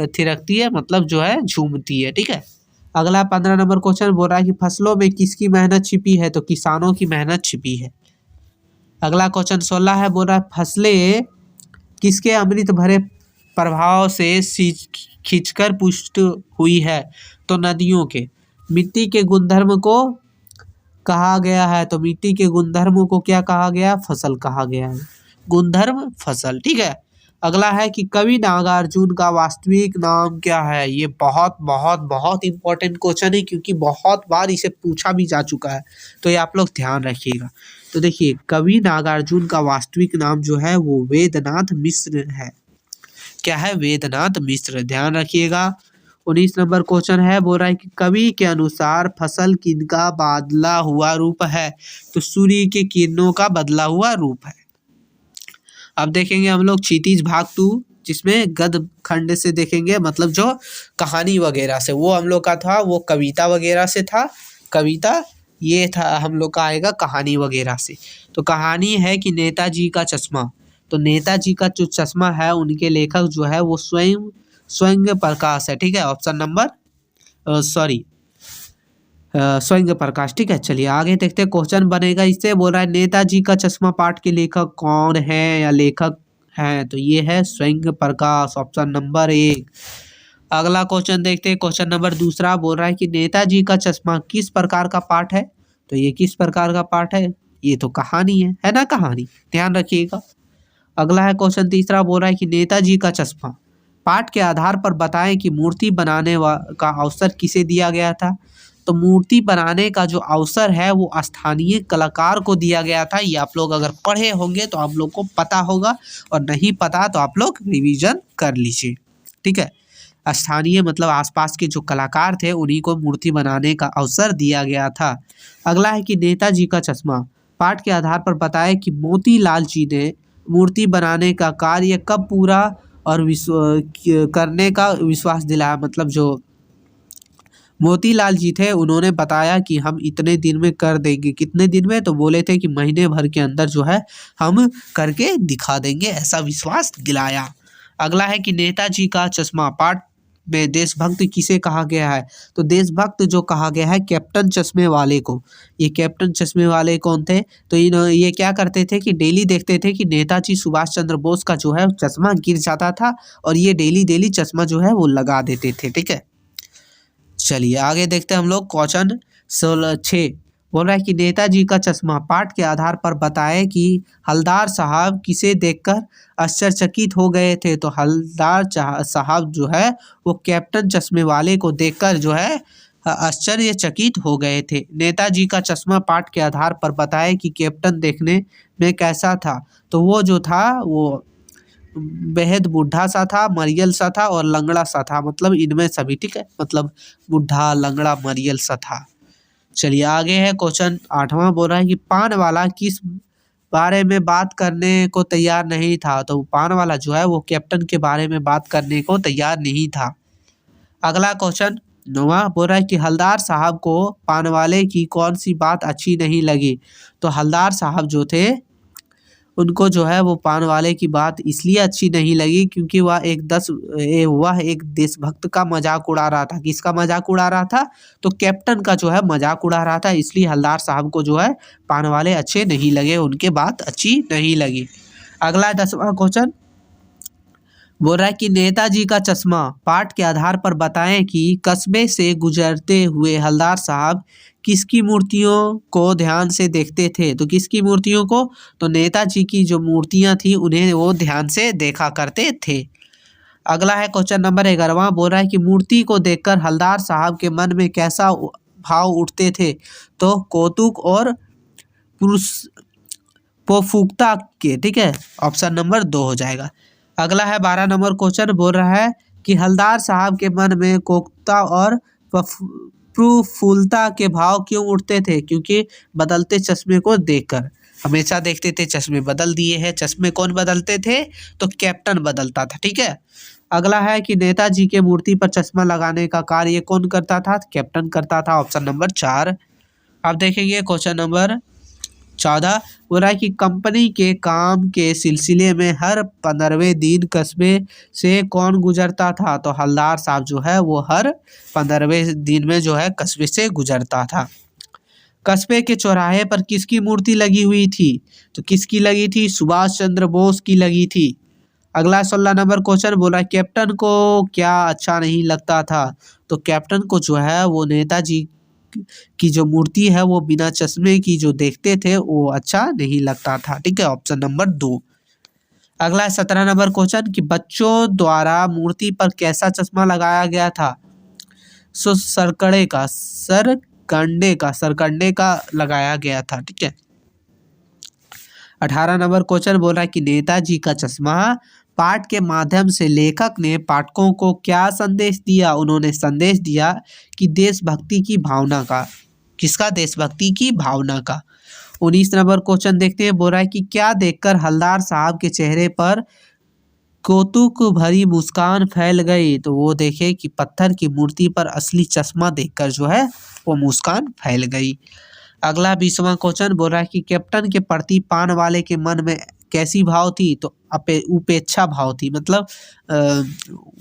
थिरकती है, मतलब जो है झूमती है, ठीक है। अगला 15 नंबर क्वेश्चन बोल रहा है कि फसलों में किसकी मेहनत छिपी है, तो किसानों की मेहनत छिपी है। अगला क्वेश्चन 16 है, बोल रहा है फसलें किसके अमृत भरे प्रभाव से खींचकर पुष्ट हुई है, तो नदियों के। मिट्टी के गुणधर्म को कहा गया है, तो मिट्टी के गुणधर्म को क्या कहा गया, फसल कहा गया है, गुणधर्म फसल, ठीक है। अगला है कि कवि नागार्जुन का वास्तविक नाम क्या है, ये बहुत बहुत बहुत इंपॉर्टेंट क्वेश्चन है, क्योंकि बहुत बार इसे पूछा भी जा चुका है, तो ये आप लोग ध्यान रखिएगा। तो देखिए कवि नागार्जुन का वास्तविक नाम जो है वो वेदनाथ मिश्र है। क्या है, वेदनाथ मिश्र, ध्यान रखिएगा। 19 नंबर क्वेश्चन है, बोल रहा है कि कवि के अनुसार फसल किनका बदला हुआ रूप है? तो सूर्य के किरणों का बदला हुआ रूप है। अब देखेंगे हम लोग क्षितिज भाग 2, जिसमें गद्य खंड से देखेंगे, मतलब जो कहानी वगैरह से, वो हम लोग का था, वो कविता वगैरह से था। कविता ये था हम लोग का आएगा कहानी वगैरह से। तो कहानी है कि नेताजी का चश्मा। तो नेताजी का जो चश्मा है, उनके लेखक जो है वो स्वयं प्रकाश है। ठीक है, ऑप्शन नंबर सॉरी स्वयं प्रकाश। ठीक है, चलिए आगे देखते हैं क्वेश्चन बनेगा इससे। बोल रहा है नेताजी का चश्मा पाठ के लेखक कौन है या लेखक हैं? तो ये है स्वयं प्रकाश, ऑप्शन नंबर 1। अगला क्वेश्चन देखते हैं, क्वेश्चन नंबर 2 बोल रहा है कि नेताजी का चश्मा किस प्रकार का पाठ है? तो ये किस प्रकार का पाठ है? ये तो कहानी है ना, कहानी, ध्यान रखिएगा। अगला है क्वेश्चन 3 बोल रहा है कि नेताजी का चश्मा पाठ के आधार पर बताएं कि मूर्ति बनाने का अवसर किसे दिया गया था? तो मूर्ति बनाने का जो अवसर है वो स्थानीय कलाकार को दिया गया था। ये आप लोग अगर पढ़े होंगे तो आप लोग को पता होगा, और नहीं पता तो आप लोग रिवीजन कर लीजिए। ठीक है, स्थानीय मतलब आसपास के जो कलाकार थे उन्हीं को मूर्ति बनाने का अवसर दिया गया था। अगला है कि नेताजी का चश्मा पाठ के आधार पर बताएं कि मोतीलाल जी ने मूर्ति बनाने का कार्य कब पूरा और करने का विश्वास दिलाया? मतलब जो मोतीलाल जी थे उन्होंने बताया कि हम इतने दिन में कर देंगे। कितने दिन में? तो बोले थे कि महीने भर के अंदर जो है हम करके दिखा देंगे, ऐसा विश्वास दिलाया। अगला है कि नेताजी का चश्मा पाठ में देशभक्त किसे कहा गया है? तो देशभक्त जो कहा गया है कैप्टन चश्मे वाले को। ये कैप्टन चश्मे वाले कौन थे? तो ये क्या करते थे कि डेली देखते थे कि नेताजी सुभाष चंद्र बोस का जो है चश्मा गिर जाता था, और ये डेली चश्मा जो है वो लगा देते थे। ठीक है, चलिए आगे देखते हैं हम लोग क्वेश्चन 6 बोल रहा है कि नेताजी का चश्मा पाठ के आधार पर बताएं कि हलदार साहब किसे देखकर आश्चर्यचकित हो गए थे? तो हलदार साहब जो है वो कैप्टन चश्मे वाले को देखकर जो है आश्चर्यचकित हो गए थे। नेताजी का चश्मा पाठ के आधार पर बताएं कि कैप्टन देखने में कैसा था? तो वो जो था वो बेहद बूढ़ा सा था, मरियल सा था और लंगड़ा सा था, मतलब इनमें सभी। ठीक है, मतलब बूढ़ा, लंगड़ा, मरियल सा था। चलिए आगे है क्वेश्चन 8वां बोल रहा है कि पान वाला किस बारे में बात करने को तैयार नहीं था? तो पान वाला जो है वो कैप्टन के बारे में बात करने को तैयार नहीं था। अगला क्वेश्चन 9वां बोल रहा है कि हलदार साहब को पान वाले की कौन सी बात अच्छी नहीं लगी? तो हलदार साहब जो थे उनको जो है वो पान वाले की बात इसलिए अच्छी नहीं लगी क्योंकि वह एक देशभक्त का मजाक उड़ा रहा था। किसका मजाक उड़ा रहा था? तो कैप्टन का जो है मजाक उड़ा रहा था, इसलिए हलदार साहब को जो है पान वाले अच्छे नहीं लगे, उनके बात अच्छी नहीं लगी। अगला 10वां क्वेश्चन बोल रहा है कि नेताजी का चश्मा पाठ के आधार पर बताएं कि कस्बे से गुजरते हुए हलदार साहब किसकी मूर्तियों को ध्यान से देखते थे? तो किसकी मूर्तियों को? तो नेताजी की जो मूर्तियां थी उन्हें वो ध्यान से देखा करते थे। अगला है क्वेश्चन नंबर 11वां बोल रहा है कि मूर्ति को देखकर हलदार साहब के मन में कैसा भाव उठते थे? तो कौतुक और पुरुष पोफुकता के। ठीक है, ऑप्शन नंबर 2 हो जाएगा। अगला है 12 नंबर क्वेश्चन बोल रहा है कि हलदार साहब के मन में कोकता और प्रफुल्लता के भाव क्यों उठते थे? क्योंकि बदलते चश्मे को देखकर। हमेशा देखते थे चश्मे बदल दिए हैं। चश्मे कौन बदलते थे? तो कैप्टन बदलता था। ठीक है, अगला है कि नेताजी के मूर्ति पर चश्मा लगाने का कार्य कौन करता था? कैप्टन करता था, ऑप्शन नंबर 4। अब देखेंगे क्वेश्चन नंबर 14 बोल रहा है कि कंपनी के काम के सिलसिले में हर 15वें दिन कस्बे से कौन गुजरता था? तो हलदार साहब जो है वो हर 15वें दिन में जो है कस्बे से गुजरता था। कस्बे के चौराहे पर किसकी मूर्ति लगी हुई थी? तो किसकी लगी थी? सुभाष चंद्र बोस की लगी थी। अगला 16 नंबर क्वेश्चन बोला कैप्टन को क्या अच्छा नहीं लगता था? तो कैप्टन को जो है वो नेताजी की जो मूर्ति है वो बिना चश्मे की जो देखते थे वो अच्छा नहीं लगता था। ठीक है, ऑप्शन नंबर 2। अगला 17 नंबर क्वेश्चन कि बच्चों द्वारा मूर्ति पर कैसा चश्मा लगाया गया था? सो सरकंडे का लगाया गया था। ठीक है, 18 नंबर क्वेश्चन बोल रहा है कि नेताजी का चश्मा पाठ के माध्यम से लेखक ने पाठकों को क्या संदेश दिया? उन्होंने संदेश दिया कि देशभक्ति की भावना का। किसका? देशभक्ति की भावना का। 19 नंबर क्वेश्चन देखते हैं। बोल रहा है कि क्या देखकर हलदार साहब के चेहरे पर कौतुक भरी मुस्कान फैल गई? तो वो देखे कि पत्थर की मूर्ति पर असली चश्मा देखकर जो है वो मुस्कान फैल गई। अगला 20वां क्वेश्चन बोल रहा है कि कैप्टन के प्रति पान वाले के मन में कैसी भाव थी? तो उपेक्षा भाव थी। मतलब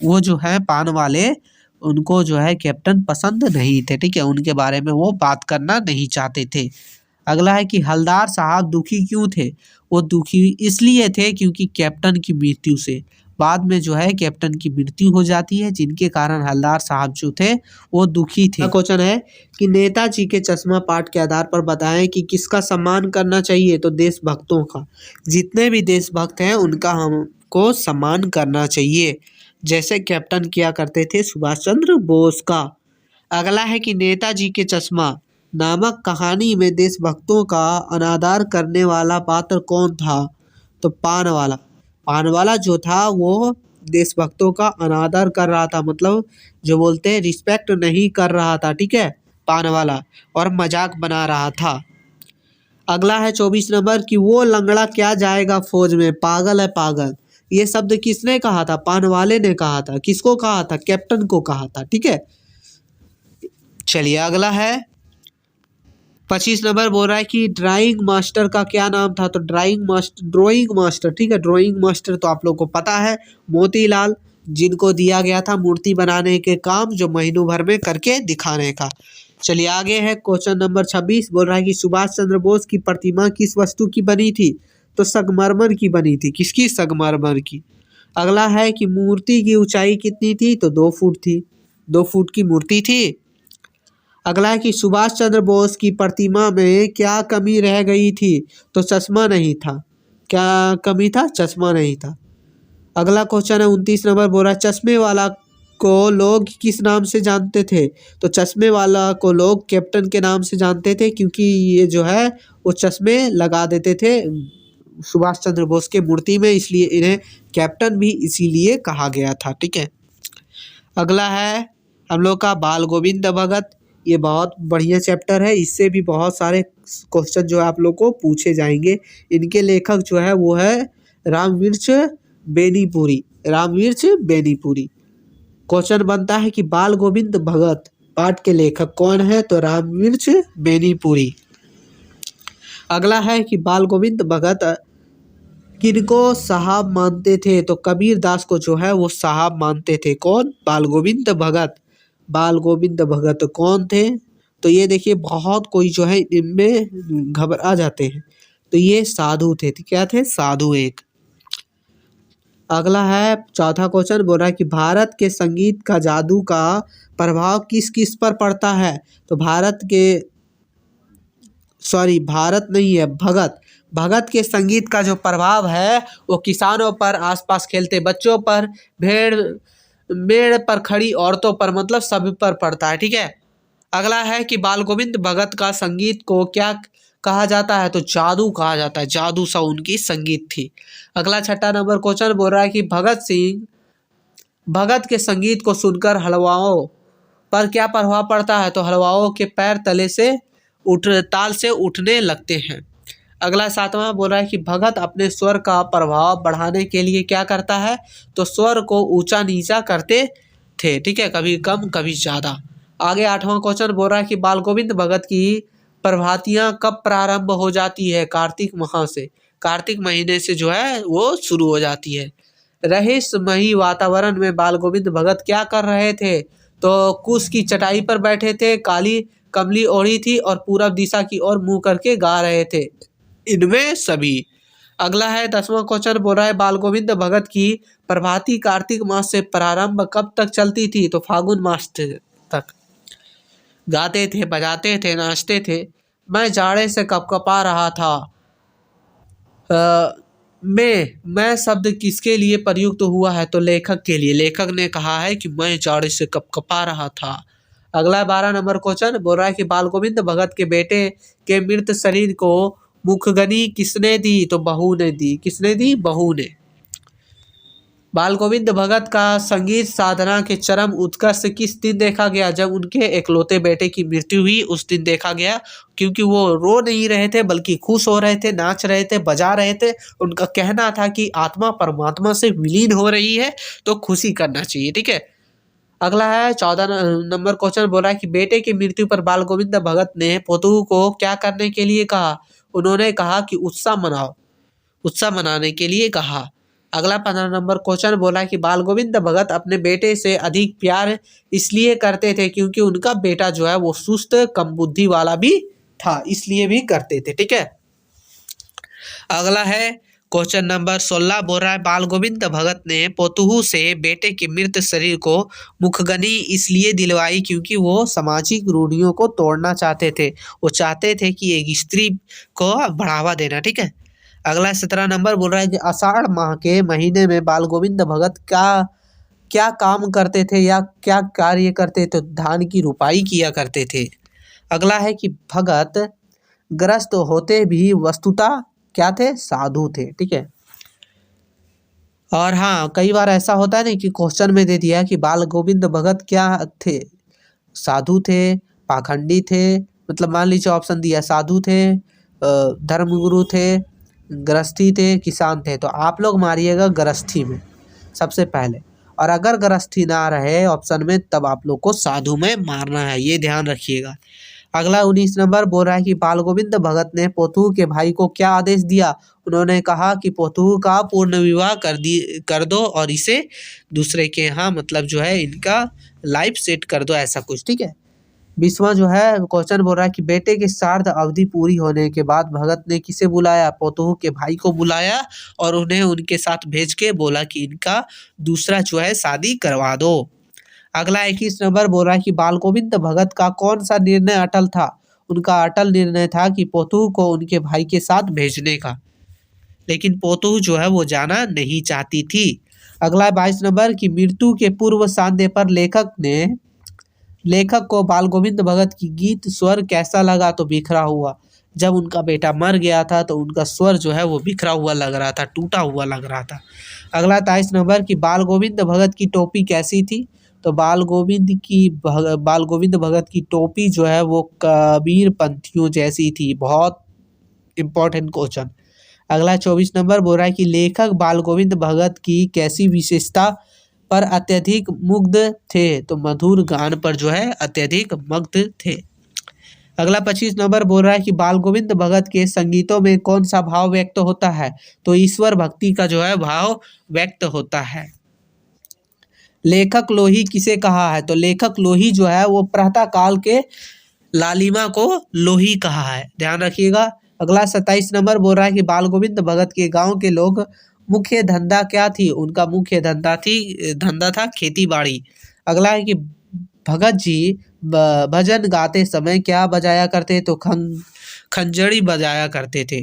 वो जो है पान वाले, उनको जो है कैप्टन पसंद नहीं थे। ठीक है, उनके बारे में वो बात करना नहीं चाहते थे। अगला है कि हलदार साहब दुखी क्यों थे? वो दुखी इसलिए थे क्योंकि कैप्टन की मृत्यु से बाद में जो है कैप्टन की मृत्यु हो जाती है, जिनके कारण हलदार साहब जो थे वो दुखी थे। क्वेश्चन है कि नेताजी के चश्मा पाठ के आधार पर बताएं कि किसका सम्मान करना चाहिए? तो देशभक्तों का। जितने भी देशभक्त हैं उनका हमको सम्मान करना चाहिए, जैसे कैप्टन किया करते थे सुभाष चंद्र बोस का। अगला है कि नेताजी के चश्मा नामक कहानी में देशभक्तों का अनादर करने वाला पात्र कौन था? तो पान वाला। पान वाला जो था वो देशभक्तों का अनादर कर रहा था, मतलब जो बोलते हैं रिस्पेक्ट नहीं कर रहा था। ठीक है, पान वाला, और मजाक बना रहा था। अगला है 24 नंबर कि वो लंगड़ा क्या जाएगा फौज में, पागल है पागल। ये शब्द किसने कहा था? पान वाले ने कहा था। किसको कहा था? कैप्टन को कहा था। ठीक है, चलिए अगला है 25 नंबर बोल रहा है कि ड्राइंग मास्टर का क्या नाम था? तो ड्राइंग मास्टर। ठीक है, ड्राइंग मास्टर तो आप लोग को पता है, मोतीलाल, जिनको दिया गया था मूर्ति बनाने के काम, जो महीनों भर में करके दिखाने का। चलिए आगे है क्वेश्चन नंबर 26 बोल रहा है कि सुभाष चंद्र बोस की प्रतिमा किस वस्तु की बनी थी? तो संगमरमर की बनी थी। किसकी? संगमरमर की। अगला है कि मूर्ति की ऊंचाई कितनी थी? तो 2 फुट थी। 2 फुट की मूर्ति थी। अगला है कि सुभाष चंद्र बोस की प्रतिमा में क्या कमी रह गई थी? तो चश्मा नहीं था। क्या कमी था? चश्मा नहीं था। अगला क्वेश्चन है 29 नंबर बोल रहा है चश्मे वाला को लोग किस नाम से जानते थे? तो चश्मे वाला को लोग कैप्टन के नाम से जानते थे, क्योंकि ये जो है वो चश्मे लगा देते थे सुभाष चंद्र बोस के मूर्ति में, इसलिए इन्हें कैप्टन भी इसीलिए कहा गया था। ठीक है, अगला है हम लोग का बाल गोविंद भगत। ये बहुत बढ़िया चैप्टर है, इससे भी बहुत सारे क्वेश्चन जो है आप लोग को पूछे जाएंगे। इनके लेखक जो है वो है रामवृक्ष बेनीपुरी। रामवृक्ष बेनीपुरी। क्वेश्चन बनता है कि बाल गोविंद भगत पाठ के लेखक कौन है? तो रामवृक्ष बेनीपुरी। अगला है कि बाल गोविंद भगत किनको साहब मानते थे? तो कबीर दास को जो है वो साहब मानते थे। कौन? बाल गोविंद भगत। बाल गोविंद भगत कौन थे? तो ये देखिए बहुत कोई जो है इनमें घबरा जाते हैं, तो ये साधु थे। क्या थे? साधु एक। अगला है चौथा क्वेश्चन बोल रहा है कि भारत के संगीत का जादू का प्रभाव किस किस पर पड़ता है? तो भारत नहीं है, भगत के संगीत का जो प्रभाव है वो किसानों पर, आसपास खेलते बच्चों पर, मेड़ पर खड़ी औरतों पर, मतलब सभी पर पड़ता है। ठीक है, अगला है कि बाल गोविंद भगत का संगीत को क्या कहा जाता है? तो जादू कहा जाता है। जादू सा उनकी संगीत थी। अगला छठा नंबर क्वेश्चन बोल रहा है कि भगत के संगीत को सुनकर हलवाओं पर क्या प्रभाव पड़ता है? तो हलवाओं के पैर तले से ताल से उठने लगते हैं। अगला सातवां बोल रहा है कि भगत अपने स्वर का प्रभाव बढ़ाने के लिए क्या करता है? तो स्वर को ऊंचा नीचा करते थे। ठीक है, कभी कम कभी ज़्यादा। आगे आठवां क्वेश्चन बोल रहा है कि बाल गोविंद भगत की प्रभातियां कब प्रारंभ हो जाती है? कार्तिक माह से। कार्तिक महीने से जो है वो शुरू हो जाती है। रहस्यमयी वातावरण में बाल गोविंद भगत क्या कर रहे थे? तो कुश की चटाई पर बैठे थे, काली कमली ओढ़ी थी और पूरब दिशा की ओर मुंह करके गा रहे थे। इनमें सभी। अगला है 10वां क्वेश्चन बोल रहा है बाल गोविंद भगत की प्रभाती कार्तिक मास से प्रारंभ कब तक चलती थी? तो फागुन मास तक। गाते थे, बजाते थे, नाचते थे। मैं जाड़े से कपकपा रहा था। मैं शब्द किसके लिए प्रयुक्त हुआ है? तो लेखक के लिए। लेखक ने कहा है कि मैं जाड़े से कपकपा रहा था। अगला 12 नंबर क्वेश्चन बोल रहा है कि बाल गोविंद भगत के बेटे के मृत शरीर को मुखगनी किसने दी? तो बहू ने दी। किसने दी? बहू ने। बाल गोविंद भगत का संगीत साधना के चरम उत्कर्ष किस दिन देखा गया? जब उनके इकलौते बेटे की मृत्यु हुई उस दिन देखा गया, क्योंकि वो रो नहीं रहे थे बल्कि खुश हो रहे थे, नाच रहे थे, बजा रहे थे। उनका कहना था कि आत्मा परमात्मा से विलीन हो रही है तो खुशी करना चाहिए। ठीक है, अगला है 14 नंबर क्वेश्चन। बोला है कि बेटे की मृत्यु पर बाल गोविंद भगत ने पोतू को क्या करने के लिए कहा? उन्होंने कहा कि उत्सव मनाओ, उत्सव मनाने के लिए कहा। अगला 15 नंबर क्वेश्चन बोला कि बाल गोविंद भगत अपने बेटे से अधिक प्यार इसलिए करते थे क्योंकि उनका बेटा जो है वो सुस्त कम बुद्धि वाला भी था, इसलिए भी करते थे। ठीक है, अगला है क्वेश्चन नंबर 16। बोल रहा है बाल गोविंद भगत ने पोतुहू से बेटे के मृत शरीर को मुखगनी इसलिए दिलवाई क्योंकि वो सामाजिक रूढ़ियों को तोड़ना चाहते थे। वो चाहते थे कि एक स्त्री को बढ़ावा देना। ठीक है, अगला 17 नंबर बोल रहा है कि आषाढ़ माह के महीने में बाल गोविंद भगत क्या क्या काम करते थे या क्या कार्य करते थे? धान की रुपाई किया करते थे। अगला है कि भगत ग्रस्त होते भी वस्तुतः क्या थे? साधु थे। ठीक है, और हाँ, कई बार ऐसा होता है ना कि क्वेश्चन में दे दिया कि बाल गोविंद भगत क्या थे? साधु थे, पाखंडी थे, मतलब मान लीजिए ऑप्शन दिया साधु थे, धर्मगुरु थे, गृहस्थी थे, किसान थे, तो आप लोग मारिएगा गृहस्थी में सबसे पहले, और अगर गृहस्थी ना रहे ऑप्शन में तब आप लोग को साधु में मारना है, ये ध्यान रखिएगा। अगला 19 नंबर बोल रहा है कि बाल गोविंद भगत ने पोतू के भाई को क्या आदेश दिया? उन्होंने कहा कि पोतू का पूर्ण विवाह कर दो और इसे दूसरे के यहाँ मतलब जो है इनका लाइफ सेट कर दो, ऐसा कुछ। ठीक है, 20वां जो है क्वेश्चन बोल रहा है कि बेटे की श्राद्ध अवधि पूरी होने के बाद भगत ने किसे बुलाया? पोतोह के भाई को बुलाया और उन्हें उनके साथ भेज के बोला कि इनका दूसरा जो है शादी करवा दो। अगला 21 नंबर बोल रहा है कि बाल गोविंद भगत का कौन सा निर्णय अटल था? उनका अटल निर्णय था कि पोतोह को उनके भाई के साथ भेजने का, लेकिन पोतोह जो है वो जाना नहीं चाहती थी। अगला 22 नंबर की मृत्यु के पूर्व संध्या पर लेखक को बाल गोविंद भगत की गीत स्वर कैसा लगा? तो बिखरा हुआ। जब उनका बेटा मर गया था तो उनका स्वर जो है वो बिखरा हुआ लग रहा था, टूटा हुआ लग रहा था। अगला 23 नंबर की बाल गोविंद भगत की टोपी कैसी थी? तो बाल गोविंद भगत की टोपी जो है वो कबीर पंथियों जैसी थी। बहुत इंपॉर्टेंट क्वेश्चन। अगला 24 नंबर बोल रहा है कि लेखक बाल गोविंद भगत की कैसी विशेषता पर अत्यधिक मुग्ध थे? तो मधुर गान पर जो है अत्यधिक मुग्ध थे। अगला 25 नंबर बोल रहा है कि बाल गोविंद भगत के संगीतों में कौन सा भाव व्यक्त होता है? तो ईश्वर भक्ति का जो है भाव व्यक्त होता है। लेखक लोही किसे कहा है? तो लेखक लोही जो है वो प्रातः काल के लालिमा को लोही कहा है, ध्यान रखिएगा। अगला 27 नंबर बोल रहा है कि बाल गोविंद भगत के गांव के लोग मुख्य धंधा क्या थी? उनका मुख्य धंधा था खेती बाड़ी। अगला है कि भगत जी भजन गाते समय क्या बजाया करते? तो खंजड़ी बजाया करते थे।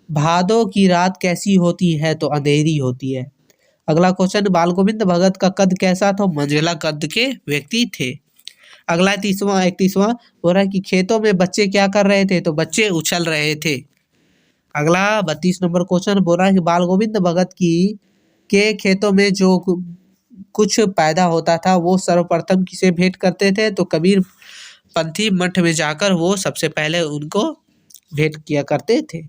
भादों की रात कैसी होती है? तो अंधेरी होती है। अगला क्वेश्चन, बाल गोविंद भगत का कद कैसा था? मंझला कद के व्यक्ति थे। अगला 31वां हो रहा है कि खेतों में बच्चे क्या कर रहे थे? तो बच्चे उछल रहे थे। अगला 32 नंबर क्वेश्चन बोल रहा है कि बाल गोविंद भगत के खेतों में जो कुछ पैदा होता था वो सर्वप्रथम किसे भेंट करते थे? तो कबीर पंथी मठ में जाकर वो सबसे पहले उनको भेंट किया करते थे।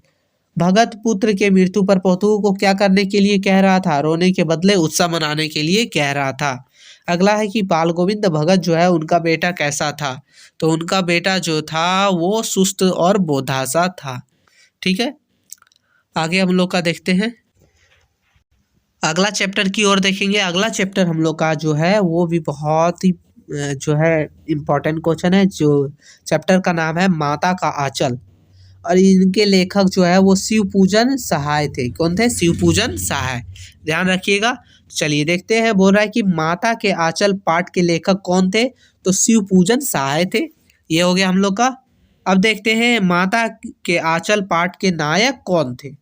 भगत पुत्र के मृत्यु पर पोतू को क्या करने के लिए कह रहा था? रोने के बदले उत्सव मनाने के लिए कह रहा था। अगला है कि बाल गोविंद भगत जो है उनका बेटा कैसा था? तो उनका बेटा जो था वो सुस्त और बोधासा था। ठीक है, आगे हम लोग का देखते हैं, अगला चैप्टर की ओर देखेंगे। अगला चैप्टर हम लोग का जो है वो भी बहुत ही जो है इम्पोर्टेंट क्वेश्चन है। जो चैप्टर का नाम है माता का आंचल, और इनके लेखक जो है वो शिव पूजन सहाय थे। कौन थे? शिव पूजन सहाय, ध्यान रखिएगा। चलिए देखते हैं। बोल रहा है कि माता के आंचल पाठ के लेखक कौन थे? तो शिव पूजन सहाय थे। ये हो गया हम लोग का। अब देखते हैं माता के आंचल पाठ के नायक कौन थे।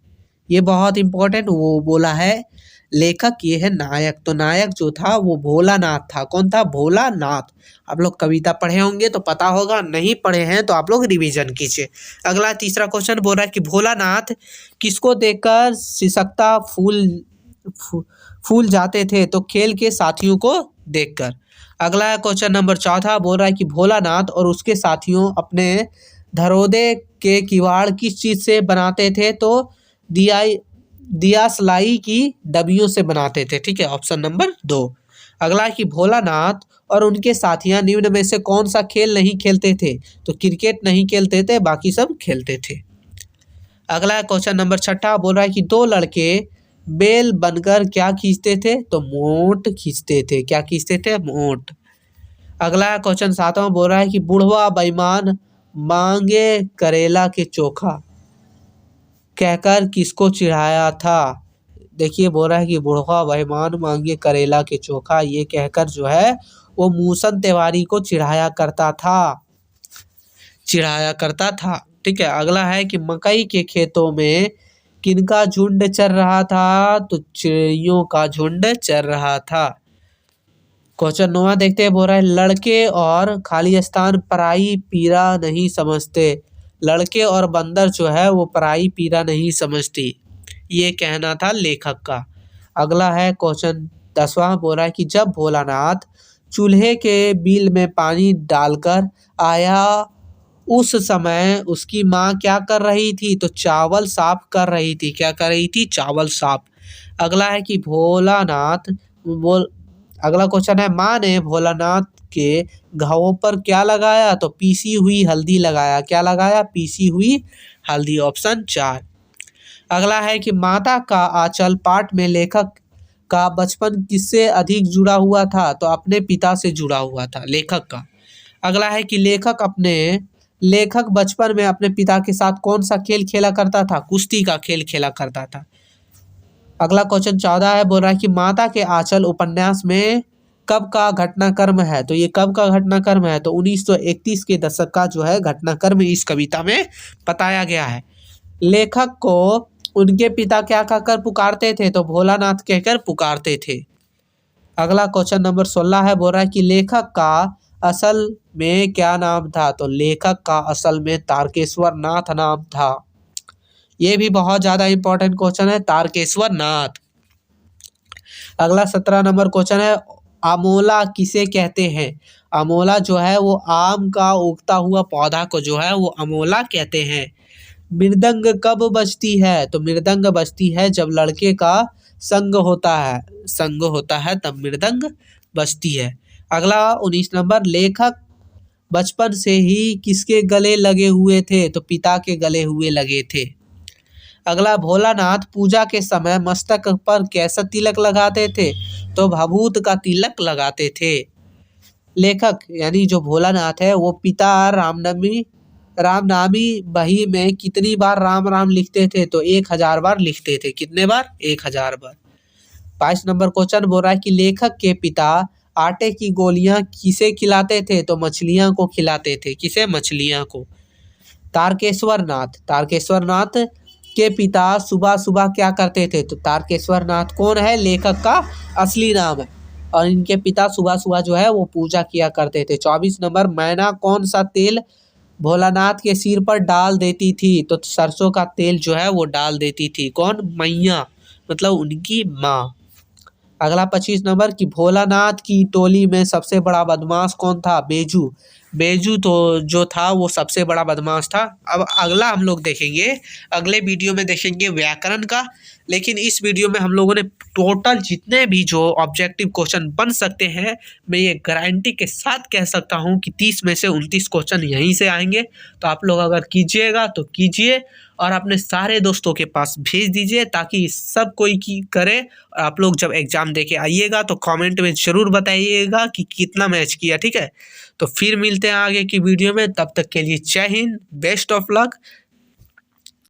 ये बहुत इंपॉर्टेंट, वो बोला है लेखक ये है नायक। तो नायक जो था वो भोलानाथ था। कौन था? भोलानाथ। आप लोग कविता पढ़े होंगे तो पता होगा, नहीं पढ़े हैं तो आप लोग रिवीजन कीजिए। अगला 3रा क्वेश्चन बोल रहा है कि भोलानाथ किसको देखकर सिसकता फूल फूल जाते थे तो खेल के साथियों को देखकर। अगला है क्वेश्चन नंबर 14, बोल रहा है कि भोलानाथ और उसके साथियों अपने धरोदे के किवाड़ किस चीज से बनाते थे? तो दिया दियासलाई की डबियों से बनाते थे। ठीक है, ऑप्शन नंबर 2। अगला है कि भोलानाथ और उनके साथियां निम्न में से कौन सा खेल नहीं खेलते थे? तो क्रिकेट नहीं खेलते थे, बाकी सब खेलते थे। अगला है क्वेश्चन नंबर 6, बोल रहा है कि दो लड़के बेल बनकर क्या खींचते थे? तो मोट खींचते थे। क्या खींचते थे? मोट। अगला है क्वेश्चन 7, बोल रहा है कि बुढ़वा बेईमान मांगे करेला के चोखा कहकर किसको चिढ़ाया था? देखिए, बोल रहा है कि बुढ़वा बेईमान मांगे करेला के चोखा, ये कहकर जो है वो मूसन तिवारी को चिढ़ाया करता था। ठीक है, अगला है कि मकई के खेतों में किनका झुंड चर रहा था? तो चिड़ियों का झुंड चर रहा था। क्वेश्चन 9 देखते हैं, बोल रहा है लड़के और खाली स्थान पराई पीरा नहीं समझते। लड़के और बंदर जो है वो पराई पीरा नहीं समझती, ये कहना था लेखक का। अगला है क्वेश्चन 10वां, बोल रहा है कि जब भोलानाथ चूल्हे के बिल में पानी डालकर आया उस समय उसकी माँ क्या कर रही थी? तो चावल साफ कर रही थी। क्या कर रही थी? चावल साफ। अगला है कि अगला क्वेश्चन है, माँ ने भोलानाथ के घावों पर क्या लगाया? तो पीसी हुई हल्दी लगाया। क्या लगाया? पीसी हुई हल्दी, ऑप्शन 4। अगला है कि माता का आंचल पाठ में लेखक का बचपन किससे अधिक जुड़ा हुआ था? तो अपने पिता से जुड़ा हुआ था, लेखक का। अगला है कि लेखक बचपन में अपने पिता के साथ कौन सा खेल खेला करता था? कुश्ती का खेल खेला करता था। अगला क्वेश्चन 14 है, बोल रहा है कि माता के आंचल उपन्यास में कब का घटनाक्रम है? तो ये कब का घटनाक्रम है? तो 1931 के दशक का जो है घटनाक्रम इस कविता में बताया गया है। लेखक को उनके पिता क्या कहकर पुकारते थे? तो भोलानाथ कहकर पुकारते थे। अगला क्वेश्चन नंबर 16 है, बोल रहा है कि लेखक का असल में क्या नाम था? तो लेखक का असल में तारकेश्वर नाथ नाम था। ये भी बहुत ज्यादा इंपॉर्टेंट क्वेश्चन है, तारकेश्वर नाथ। अगला 17 नंबर क्वेश्चन है, अमोला किसे कहते हैं? अमोला जो है वो आम का उगता हुआ पौधा को जो है वो अमोला कहते हैं। मृदंग कब बजती है? तो मृदंग बजती है जब लड़के का संग होता है तब मृदंग बजती है। अगला 19 नंबर, लेखक बचपन से ही किसके गले लगे हुए थे? तो पिता के गले हुए लगे थे। अगला, भोलानाथ पूजा के समय मस्तक पर कैसा तिलक लगाते थे? तो भभूत का तिलक लगाते थे। लेखक यानी जो भोलानाथ है वो पिता रामनामी बही में कितनी बार राम राम लिखते थे? तो 1000 बार लिखते थे। कितने बार? 1000 बार। 22 नंबर क्वेश्चन बोल रहा है कि लेखक के पिता आटे की गोलियां किसे खिलाते थे? तो मछलियां को खिलाते थे। किसे? मछलियां को। तारकेश्वर नाथ के पिता सुबह सुबह क्या करते थे? तो तारकेश्वर नाथ कौन है? लेखक का असली नाम है। और इनके पिता सुबह सुबह जो है वो पूजा किया करते थे। 24 नंबर, मैना कौन सा तेल भोलानाथ के सिर पर डाल देती थी? तो सरसों का तेल जो है वो डाल देती थी। कौन? मैया, मतलब उनकी माँ। अगला 25 नंबर कि भोलानाथ की टोली में सबसे बड़ा बदमाश कौन था? बेजू तो जो था वो सबसे बड़ा बदमाश था। अब अगला हम लोग देखेंगे, अगले वीडियो में देखेंगे व्याकरण का। लेकिन इस वीडियो में हम लोगों ने टोटल जितने भी जो ऑब्जेक्टिव क्वेश्चन बन सकते हैं, मैं ये गारंटी के साथ कह सकता हूँ कि 30 में से 29 क्वेश्चन यहीं से आएंगे। तो आप लोग अगर कीजिएगा तो कीजिए और अपने सारे दोस्तों के पास भेज दीजिए ताकि सब कोई की करे। और आप लोग जब एग्जाम देके आइएगा तो कमेंट में ज़रूर बताइएगा कि कितना मैच किया। ठीक है, तो फिर मिलते हैं आगे की वीडियो में। तब तक के लिए जय हिंद, बेस्ट ऑफ लक,